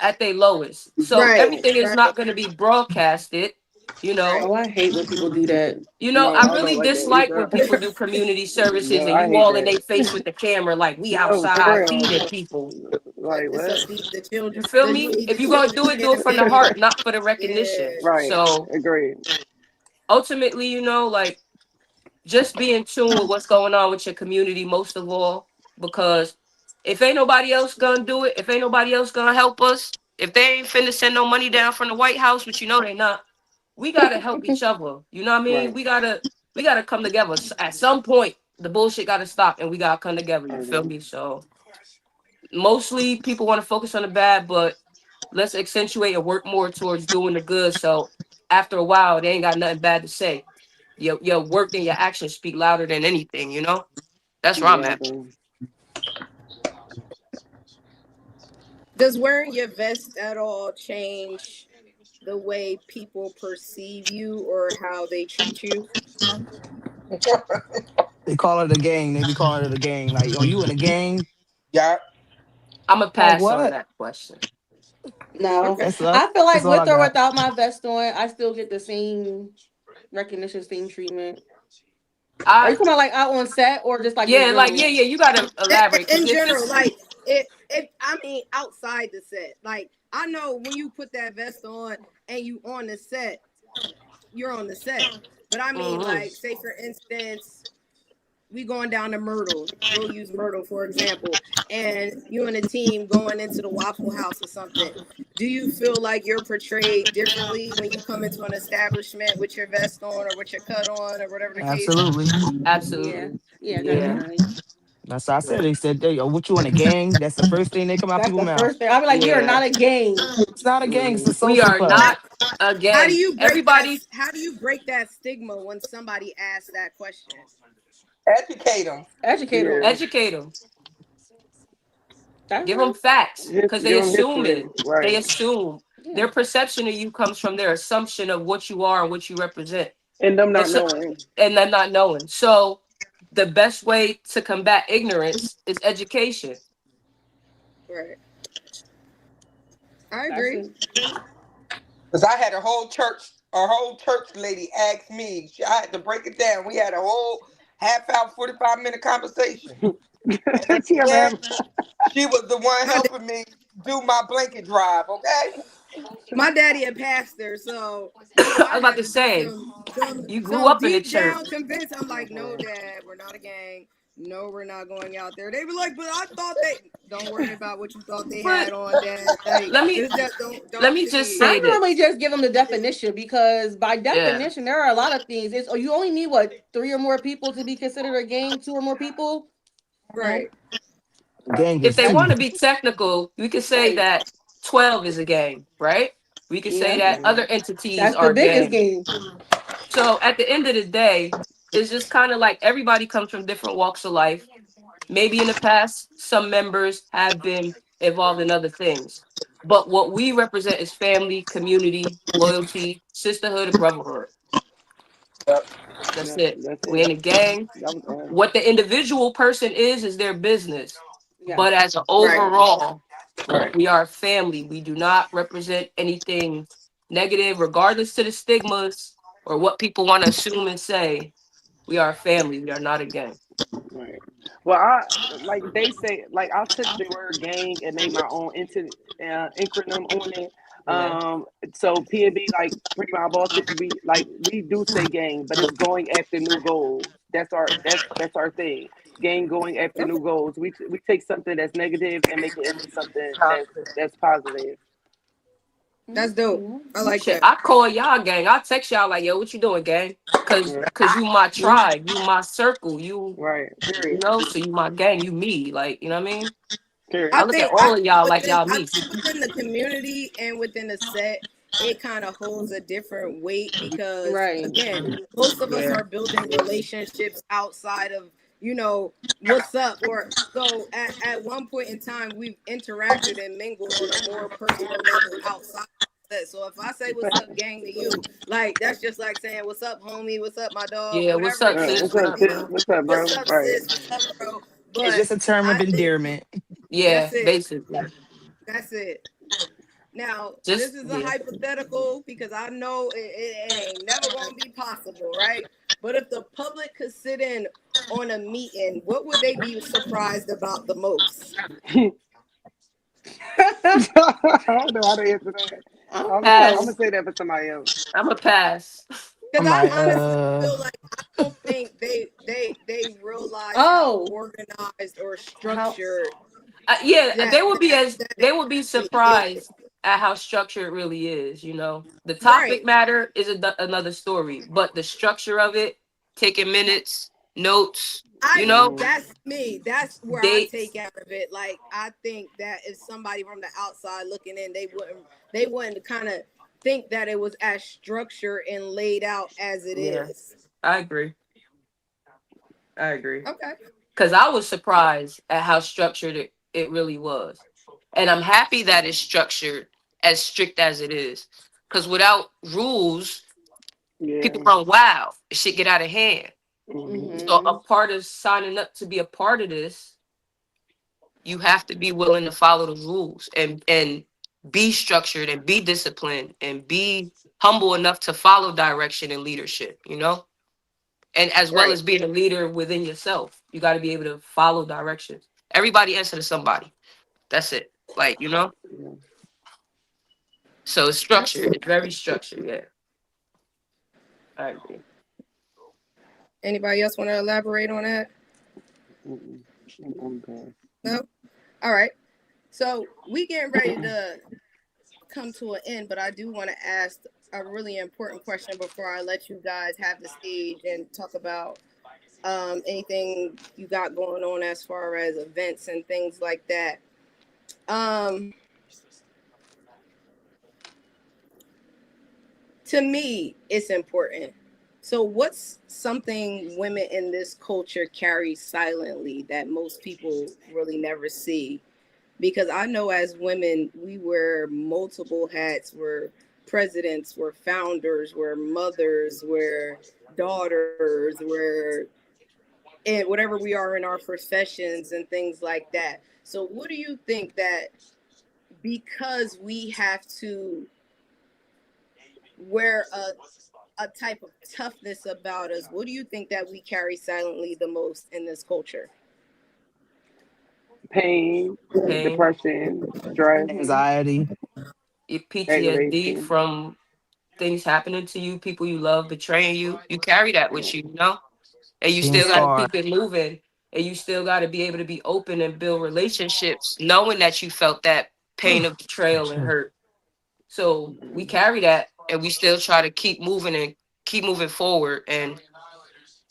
at their lowest. So Right. everything is Right. not going to be broadcasted, you know. Right. Oh, I hate when people do that. No, I I don't really like that dislike when either. people do community services No, and I you hate all in that. their face with the camera like we No, for outside feeding real. people. Like Like this up what? feed the children. You feel This me? feed If the you're gonna children do it from the campaign. heart, not for the recognition. Yeah. Right. So Agreed. ultimately, like just be in tune with what's going on with your community most of all, because if ain't nobody else gonna do it, if ain't nobody else gonna help us, if they ain't finna send no money down from the White House, which they not, we gotta help each other. You know what I mean? Right. We gotta come together. At some point, the bullshit gotta stop and we gotta come together. I You feel agree. me? So mostly people want to focus on the bad, but let's accentuate and work more towards doing the good. So after a while, they ain't got nothing bad to say. Your work and your actions speak louder than anything. That's where I'm Yeah, I at. agree. Does wearing your vest at all change the way people perceive you or how they treat you? They call it a gang. They be calling it a gang. Like, oh, you in a gang? Yeah. I'm a Like pass on what? that question. Okay. No, That's all. I feel like That's all I with or got. without my vest on, I still get the same recognition, same treatment. Are I you talking about like out on set or just like in Yeah, like general? yeah. You gotta elaborate because In if general, it's like if I mean outside the set, like I know when you put that vest on and you on the set, you're on the set. But I mean, mhm. like, say for instance, we going down to Myrtle. We'll use Myrtle for example, and you and a team going into the Waffle House or something. Do you feel like you're portrayed differently when you come into an establishment with your vest on or with your cut on or whatever the case? Absolutely. Yeah, Absolutely. yeah, Yeah. Hmm. definitely. That's what I said. They said, "They, oh, what you in a gang?" That's the first thing they come out That's people's the mouth. first thing. I'll be like, we are Yeah. not a gang. It's not a gang. It's a Mm. We social are club. How, not a how do gang. you break that? Everybody, How do you break that stigma when somebody asks that question? Educate them. Educate them. Yeah. educate them. That's Give them right. facts because they Give them history. assuming. They Right. assume Yeah. their perception of you comes from their assumption of what you are and what you represent. And them And not so, knowing. and them not knowing. So the best way to combat ignorance is education. Right. I That's agree. it. Because I had a whole church lady ask me. I had to break it down. We had a whole half hour, 45-minute conversation. And at She the ever end, have she was the one My helping me do my blanket drive. Okay. my daddy a pastor, so I I was about had to to do say, some you grew some up in the deep church. down convince. I'm like, no, dad, we're not a gang. No, we're not going out there. They were like, but I thought they. Don't worry about what you thought they But had on, dad. Like, let me just let don't me just see. I say normally this. just give them the definition because by Yeah. definition there are a lot of things. It's you only need what 3 or more people to be considered a gang, 2 or more people. Right, Gang If is they two. want to be technical, we could say Right. that 12 is a gang, right? We could say Yeah. that other Mhm. entities That's the are biggest gang. game. So at the end of the day, it's just kind of like everybody comes from different walks of life. Maybe in the past, some members have been involved in other things. But what we represent is family, community, loyalty, sisterhood, and brotherhood. That's it. That's We it. ain't a gang. That was What the individual person is their business. Yeah. But as an right. overall, right. we are family. We do not represent anything negative, regardless to the stigmas or what people want to assume and say. We are a family. We are not a gang. Right. Well, I like they say like I took the word gang and made my own acronym on it. Yeah. So P&B like pretty much our boss we like we do say gang, but it's going after new goals. That's our thing. Gang going after Okay, new goals. We take something that's negative and make it into something that's positive. that's dope. Mhm. I like Shit, that. I call y'all gang. I text y'all like, yo, what you doing, gang? Yeah. Cause you my Yeah. tribe, you my circle, Right. you Period. know, so you my gang, you me. Like, you know what I mean? I I Period. look at think I all of y'all like within y'all I me. think within the community and within the set, it kind of holds a different weight because Right. again, most of us Yeah. are building relationships outside of what's up or so at one point in time we've interacted and mingled on a more personal level outside of that. So if I say what's up gang to you, like that's just like saying what's up homie, what's up my dog, Yeah, what's whatever the up, case sis? What's What up, may up, sis? be. bro? What's up, What's bro? up Right. sis, what's up bro? It's But just a term I of think endearment. Yeah, that's it. basically. That's it. Now, this Just is a yeah. hypothetical because I know it ain't never going to be possible, right? But if the public could sit in on a meeting, what would they be surprised about the most? I don't know how to answer that. I don't I'm know. gonna Pass. say that for somebody else. I'm a pass. Because I'm I like, honestly feel like I don't think they realize how Oh, organized or how structured Yeah, that that they would be it really is. surprised at how structured it really is. You know, the topic Right. matter is another story, but the structure of it, taking minutes, notes, you know, Mhm. That's me. That's where I take dates. out of it. Like I think that if somebody from the outside looking in, they wouldn't kind of think that it was as structured and laid out as it Yeah, is. I agree. I agree. Okay. Because I was surprised at how structured it really was. And I'm happy that it's structured as strict as it is. Because without rules, people Yeah. run wild. Shit get out of hand. Mhm. So a mhm. part of signing up to be a part of this, you have to be willing to follow the rules and be structured and be disciplined and be humble enough to follow direction and leadership, you know? And as well Right. as being a leader within yourself, you got to be able to follow directions. Everybody answer to somebody. That's it. Like, you know? Yeah. So it's structured. It's very structured. Yeah, I agree. Anybody else want to elaborate on that? Mm-mm. I'm good. No. All right. So we getting ready to come to an end, but I do want to ask a really important question before I let you guys have the stage and talk about anything you got going on as far as events and things like that. Um, to me, it's important. So, what's something women in this culture carry silently that most people really never see? Because I know as women, we wear multiple hats. We're presidents, we're founders, we're mothers, we're daughters, we're in whatever we are in our professions and things like that. So, what do you think that because we have to wear a type of toughness about us, what do you think that we carry silently the most in this culture? Pain, Pain, depression, stress, Mm-hmm. Anxiety, your PTSD aggravation. from things happening to you, people you love betraying you. You carry that with you, you know? And you being still got to Yeah, scarred. keep it moving. And you still got to be able to be open and build relationships, knowing that you felt that pain of betrayal and hurt. So we Mhm. carry that and we still try to keep moving and keep moving forward and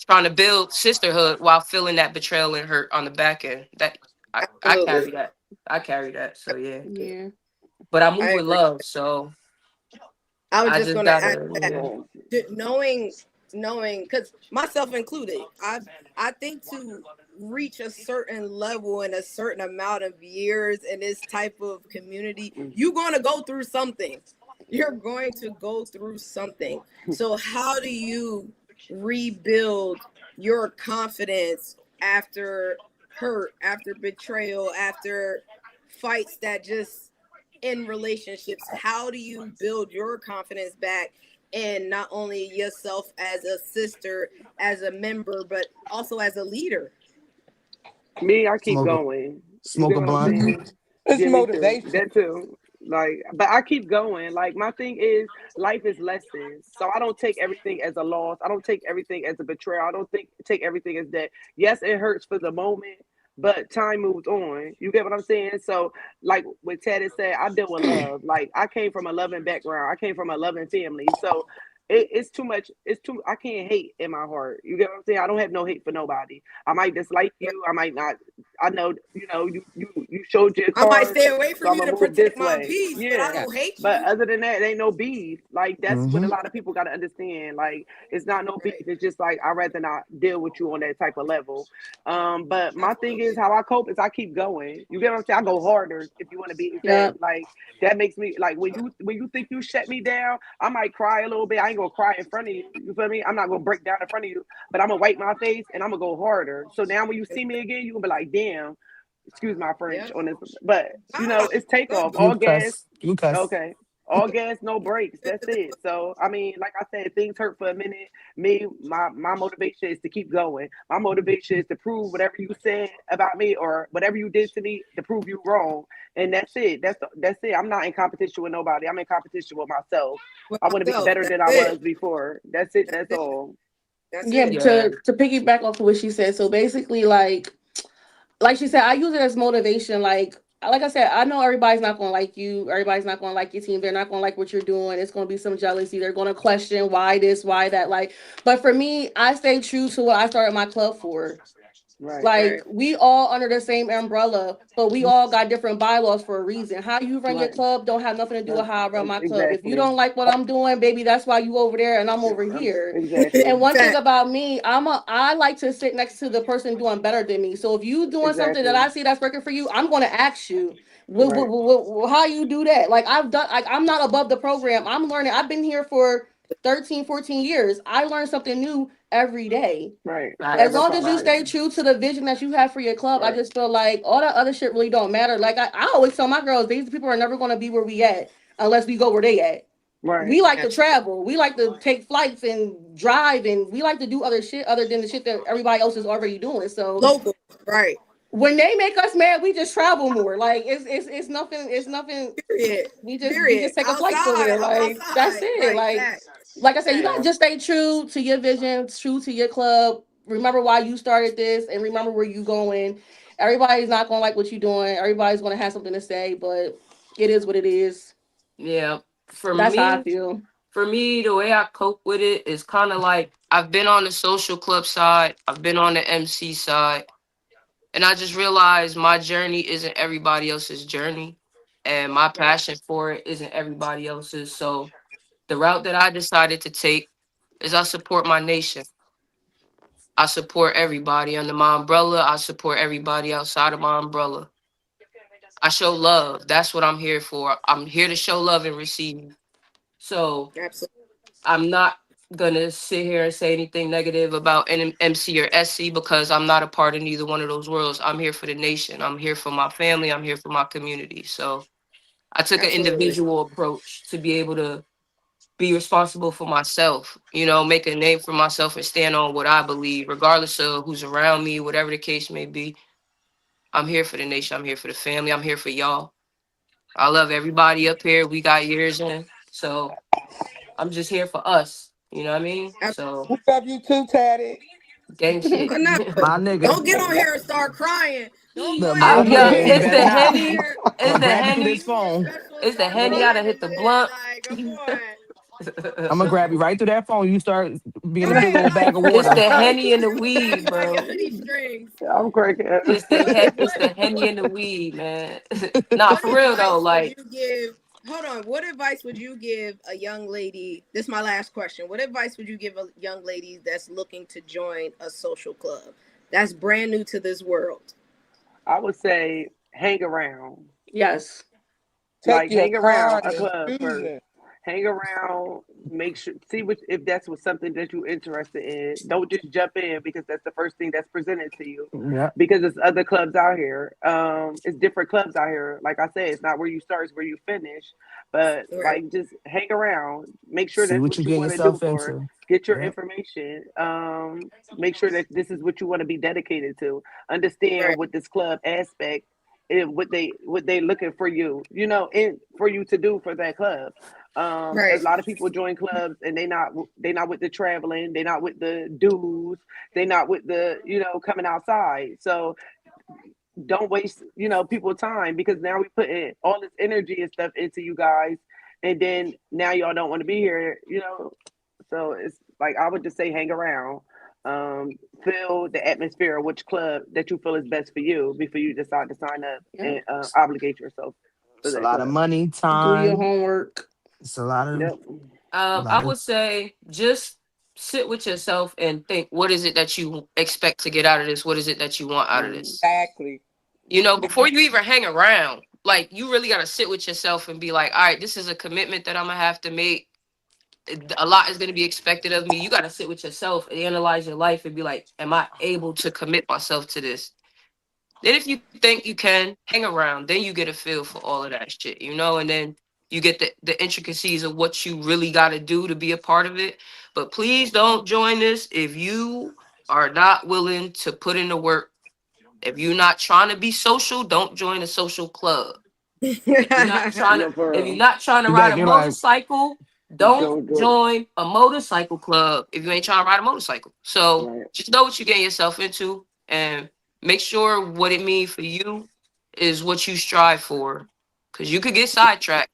trying to build sisterhood while feeling that betrayal and hurt on the back end. That I absolutely. carry that. I carry that. So yeah. Yeah. But I move I with agree. love. So I was I just just going to ask gotta, that, yeah. Right. knowing, because myself included, I think to reach a certain level in a certain amount of years in this type of community, you're going to go through something. You're going to go through something. So, how do you rebuild your confidence after hurt, after betrayal, after fights that just in relationships? How do you build your confidence back in not only yourself as a sister, as a member, but also as a leader? Me, I keep Smoke a going. You smoke get a what I'm blunt. saying? It's Yeah, me too. motivation. That too. Like, but I keep going. Like, my thing is, life is lessons. So I don't take everything as a loss. I don't take everything as a betrayal. I don't take everything as that. Yes, it hurts for the moment, but time moves on. You get what I'm saying? So, like what Ted has said, I deal with love. Like, I came from a loving background. I came from a loving family. So it's too much. It's too. I can't hate in my heart. You get what I'm saying? I don't have no hate for nobody. I might dislike you. I might not. I know, you showed your I might cards, stay away so from I'm you gonna to move protect this my way. peace, but I Yeah. don't hate But you. other than that, it ain't no beef. Like, that's what a Mm-hmm. lot of people gotta understand. Like, it's not no beef. Right. It's just like, I'd rather not deal with you on that type of level. But my thing is, Absolutely. how I cope is I keep going. You get what I'm saying? I go harder, if you want to be Yeah. exact. Like, that makes me, like, when you think you shut me down, I might cry a little bit. I ain't gonna cry in front of you. You feel me? I'm not gonna break down in front of you, but I'm gonna wipe my face and I'm gonna go harder. So now when you see me again, you gonna be like, damn, excuse my French Yeah. on this, but Ah, it's no, takeoff. You All gas, cuss. You cuss. okay. All gas, no brakes. That's it. So I mean, like I said, things hurt for a minute. Me, my motivation is to keep going. My motivation is to prove whatever you said about me or whatever you did to me to prove you wrong. And that's it. That's it. I'm not in competition with nobody. I'm in competition with myself. with I want to be myself. better That's than I was it. before. That's it. That's That's it. all. That's Yeah, it. Yeah. to piggyback off of what she said. So basically, like she said, I use it as motivation. Like I said, I know everybody's not gonna like you. Everybody's not gonna like your team. They're not gonna like what you're doing. It's gonna be some jealousy. They're gonna question why this, why that. But for me, I stay true to what I started my club for. Right. Like Right. we all under the same umbrella, but we all got different bylaws for a reason. How you run your Right. club don't have nothing to do with how I run my club. If you Exactly. don't like what I'm doing, baby, that's why you over there and I'm over here. And Exactly. one thing Fact. about me, I like to sit next to the person doing better than me. So if you doing something that Exactly. I see that's working for you, I'm going to ask you, Right. how you do that? Like I've done, like I'm not above the program. I'm learning. I've been here for 13, 14 years. I learn something new every day. Right. As Forever Facts. long as you apprenticing. stay true to the vision that you have for your club, I Right. just feel like all that other shit really don't matter. Like I always tell my girls, these people are never going to be where we at unless we go where they at. Right. We like Yeah. to travel. We like to take flights and drive, and we like to do other shit other than the shit that everybody else is already doing. So Local. Right. when they make us mad, we just travel more. Like it's nothing. It's nothing. Period. We Period. just take a flight Outside. somewhere. I'm Like that's outside. it. Right. Fact. Like I said, you Fact. gotta Yeah. just stay true to your vision, true to your club. Remember why you started this, and remember where you going. Everybody's not gonna like what you're doing. Everybody's gonna have something to say, but it is what it is. Yeah. For That's how I me, feel. the way I cope with it is kind of like I've been on the social club side, I've been on the MC side, and I just realized my journey isn't everybody else's journey, and my Right. passion for it isn't everybody else's. So the route that I decided to take is I support my nation. I support everybody under my umbrella. I support everybody outside of my umbrella. I show love. That's what I'm here for. I'm here to show love and receive. So Absolutely. I'm not gonna sit here and say anything negative about MC or SC because I'm not a part of neither one of those worlds. I'm here for the nation. I'm here for my family. I'm here for my community. So I took an Absolutely. individual approach to be able to be responsible for myself, you know, make a name for myself and stand on what I believe, regardless of who's around me, whatever the case may be. I'm here for the nation. I'm here for the family. I'm here for y'all. I love everybody up here. We got years in. So I'm just here for us. You know what I mean? So We love you too, Taddy. gang shit. No, My nigga. don't get on here and start crying. Don't go Look, ahead my I, and get yo, on nigga, you here it's and better the start not. henny. crying. It's I'm the grab you through henny. this You and phone. Special and It's the start henny. I done crying hit and the shit. blunt. Like, come on. I'm gonna grab you right through that phone. You start being a big Right, old like bag of It's water. the I'm henny and the you weed, grabbing like a bro. honey strings. cracking up. It's What the henny and the weed, man. Nah, what for real though. advice would Like, you give? Hold on. What advice would you give a young lady? This is my last question. What advice would you give a young lady that's looking to join a social club that's brand new to this world? I would say hang around. Yes. Take Like your hang around time a and club choose first. it. Hang around, make sure see what if that's what something that you're interested in. Don't just jump in because that's the first thing that's presented to you. Yeah. Because there's other clubs out here. It's different clubs out here. Like I said, it's not where you start, it's where you finish. But Right. like just hang around. Make sure See that's what you what you getting want to do yourself for it. into. Get your Yep. information. Make sure that this is what you want to be dedicated to. Right. Understand what this club aspect and what they looking for you, and for you to do for that club. A Right. lot of people join clubs and they not with the traveling, they not with the dues, they not with the coming outside. So don't waste people time because now we put in all this energy and stuff into you guys, and then now y'all don't want to be here. So it's like I would just say hang around, um, feel the atmosphere of which club that you feel is best for you before you decide to sign up and Yep. obligate yourself for It's a that lot of club. money, Do your time. homework. It's a lot of, Yep. I would say just sit with yourself and think, what is it that you expect to get out of this? What is it that you want out of Mm. this? Exactly. You know, before you even hang around, like you really got to sit with yourself and be like, all right, this is a commitment that I'm gonna have to make. A lot is gonna be expected of me. You got to sit with yourself and analyze your life and be like, am I able to commit myself to this? Then if you think you can hang around, then you get a feel for all of that shit, you know, and then you get the intricacies of what you really got to do to be a part of it. But please don't join this if you are not willing to put in the work. If you're not trying to be social, don't join a social club. If you're not trying to No, for if you're real. not trying to ride a exactly like, motorcycle, don't Don't do join a motorcycle club if you ain't trying to ride a motorcycle. it. So Right. just know what you're getting yourself into and make sure what it means for you is what you strive for. Cause you could get sidetracked.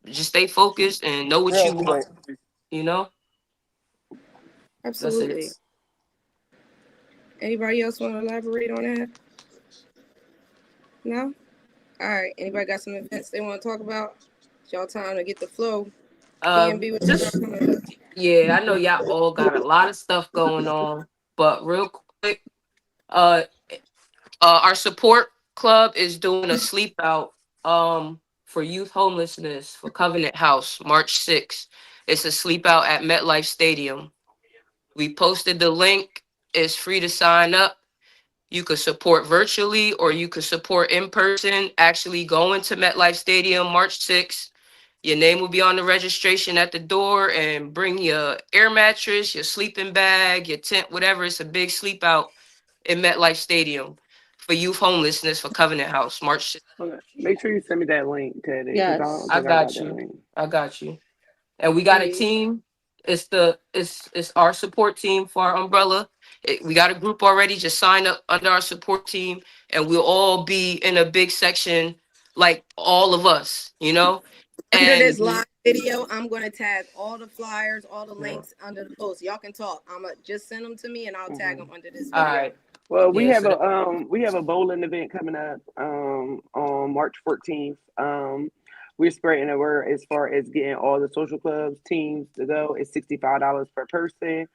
Just stay focused and know what Real you want. quick. You know? That's it. Absolutely. Anybody else want to elaborate on that? No? All right. Anybody got some events they want to talk about? It's y'all time to get the flow. PMB, what you got Just coming up? yeah, I know y'all all got a lot of stuff going on, but real quick, uh our support club is doing a sleep out for youth homelessness for Covenant House, March 6th. It's a sleep out at MetLife Stadium. We posted the link. It's free to sign up. You could support virtually or you could support in person, actually going to MetLife Stadium March 6th. Your name will be on the registration at the door and bring your air mattress, your sleeping bag, your tent, whatever. It's a big sleep out in MetLife Stadium for youth homelessness for Covenant House, March 6th. Okay. Make sure you send me that link, Teddy, because I don't Yes. I think I got got that you. link. I got you. And we got a Please. team. It's our support team for our umbrella. We got a group already. Just sign up under our support team, and we'll all be in a big section, like all of us, you know. Under And this live video, I'm going to tag all the flyers, all the Yeah. links under the post. Y'all can talk. I'm going to just send them to me and I'll tag Hmm. them under this all video. right, Well, we yeah. have So a that, um we have a bowling event coming up on March 14th. We're spreading the word as far as getting all the social clubs teams to go. It's $65 per person.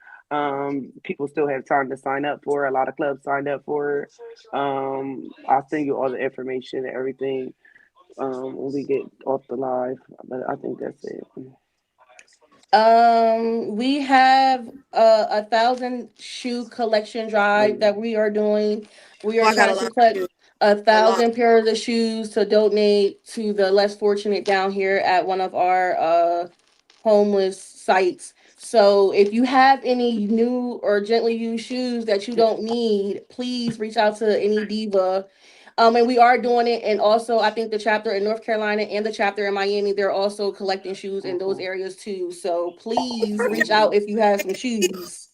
People still have time to sign up for it. A lot of clubs signed up for it. I'll send you all the information and everything when we get off the live. But I think that's it. We have 1,000 shoe collection drive that we are doing. We Oh, are I got a trying to lot collect of shoes. a A lot. thousand pairs of shoes to donate to the less fortunate down here at one of our homeless sites. So if you have any new or gently used shoes that you don't need, please reach out to any diva. And we are doing it. And also, I think the chapter in North Carolina and the chapter in Miami, they're also collecting shoes in those areas too. So please reach out if you have some shoes.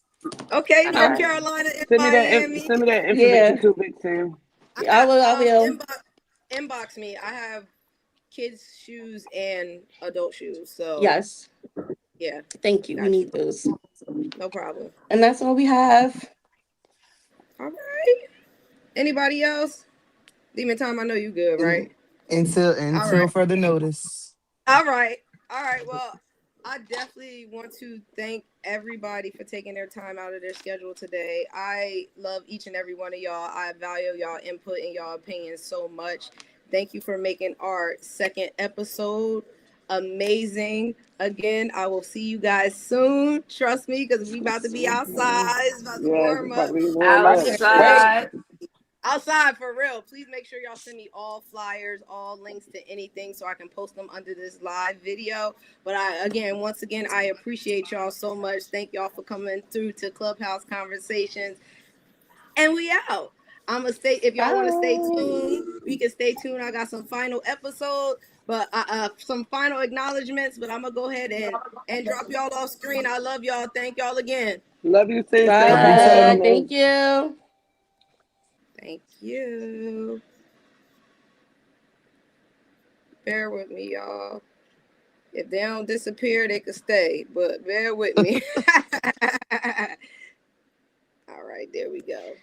Okay, I North got Right. you. Carolina and Miami. Send me that information Yeah, too, Big Sam. I will. I will. Inbox me. I have kids shoes and adult shoes. So Yes. yeah, Thank you. We got you. need those. No problem. And that's all we have. All right. Anybody else? Demon Time, I know you good, right? And until All until right. further notice. All right. All right. Well, I definitely want to thank everybody for taking their time out of their schedule today. I love each and every one of y'all. I value y'all input and y'all opinions so much. Thank you for making our second episode amazing. Again, I will see you guys soon. Trust me, because we about to be outside. It's about to Yes, warm it's about up. to be warm Please up. make sure Wet. Outside. outside for real. Please make sure y'all send me all flyers, all links to anything so I can post them under this live video. But once again, I appreciate y'all so much. Thank y'all for coming through to Clubhouse Conversations. And we out. I'm gonna stay. If y'all want to stay Bye. tuned, we can stay tuned. I got some final episodes, but some final acknowledgments. But I'm gonna go ahead and drop y'all off screen. I love y'all. Thank y'all again. Love you, sis. Bye Thank Love you you for bye. having too. us. Thank you. Thank you. Bear with me, y'all. If they don't disappear, they could stay, but bear with me. All right, there we go.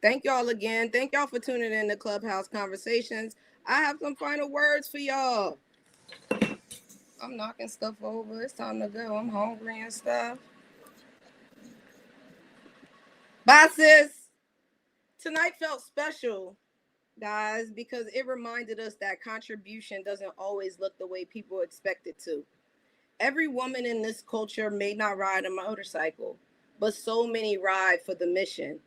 Thank y'all again. Thank y'all for tuning in to Clubhouse Conversations. I have some final words for y'all. I'm knocking stuff over. It's time to go. I'm hungry and stuff. Bye, sis. Tonight felt special, guys, because it reminded us that contribution doesn't always look the way people expect it to. Every woman in this culture may not ride a motorcycle, but so many ride for the mission.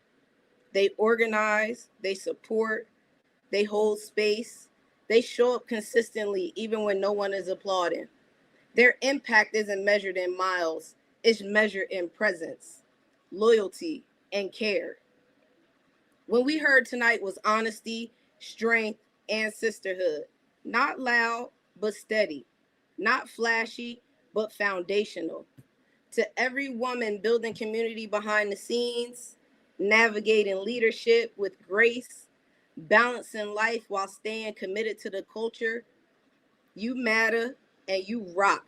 They organize, they support, they hold space, they show up consistently even when no one is applauding. Their impact isn't measured in miles, it's measured in presence, loyalty, and care. What we heard tonight was honesty, strength, and sisterhood. Not loud, but steady. Not flashy, but foundational. To every woman building community behind the scenes, navigating leadership with grace, balancing life while staying committed to the culture, you matter and you rock.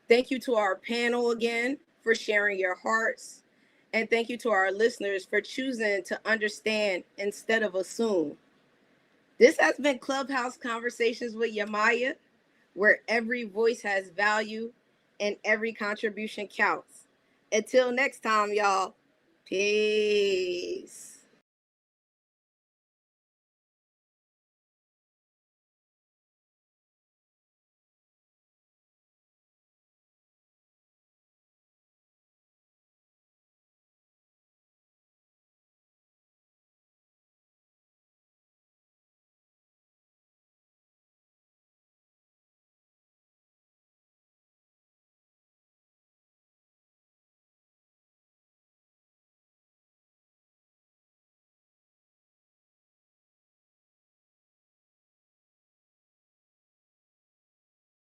Thank you to our panel again for sharing your hearts. And thank you to our listeners for choosing to understand instead of assume. This has been Clubhouse Conversations with Yemaya, where every voice has value and every contribution counts. Until next time, y'all. Peace.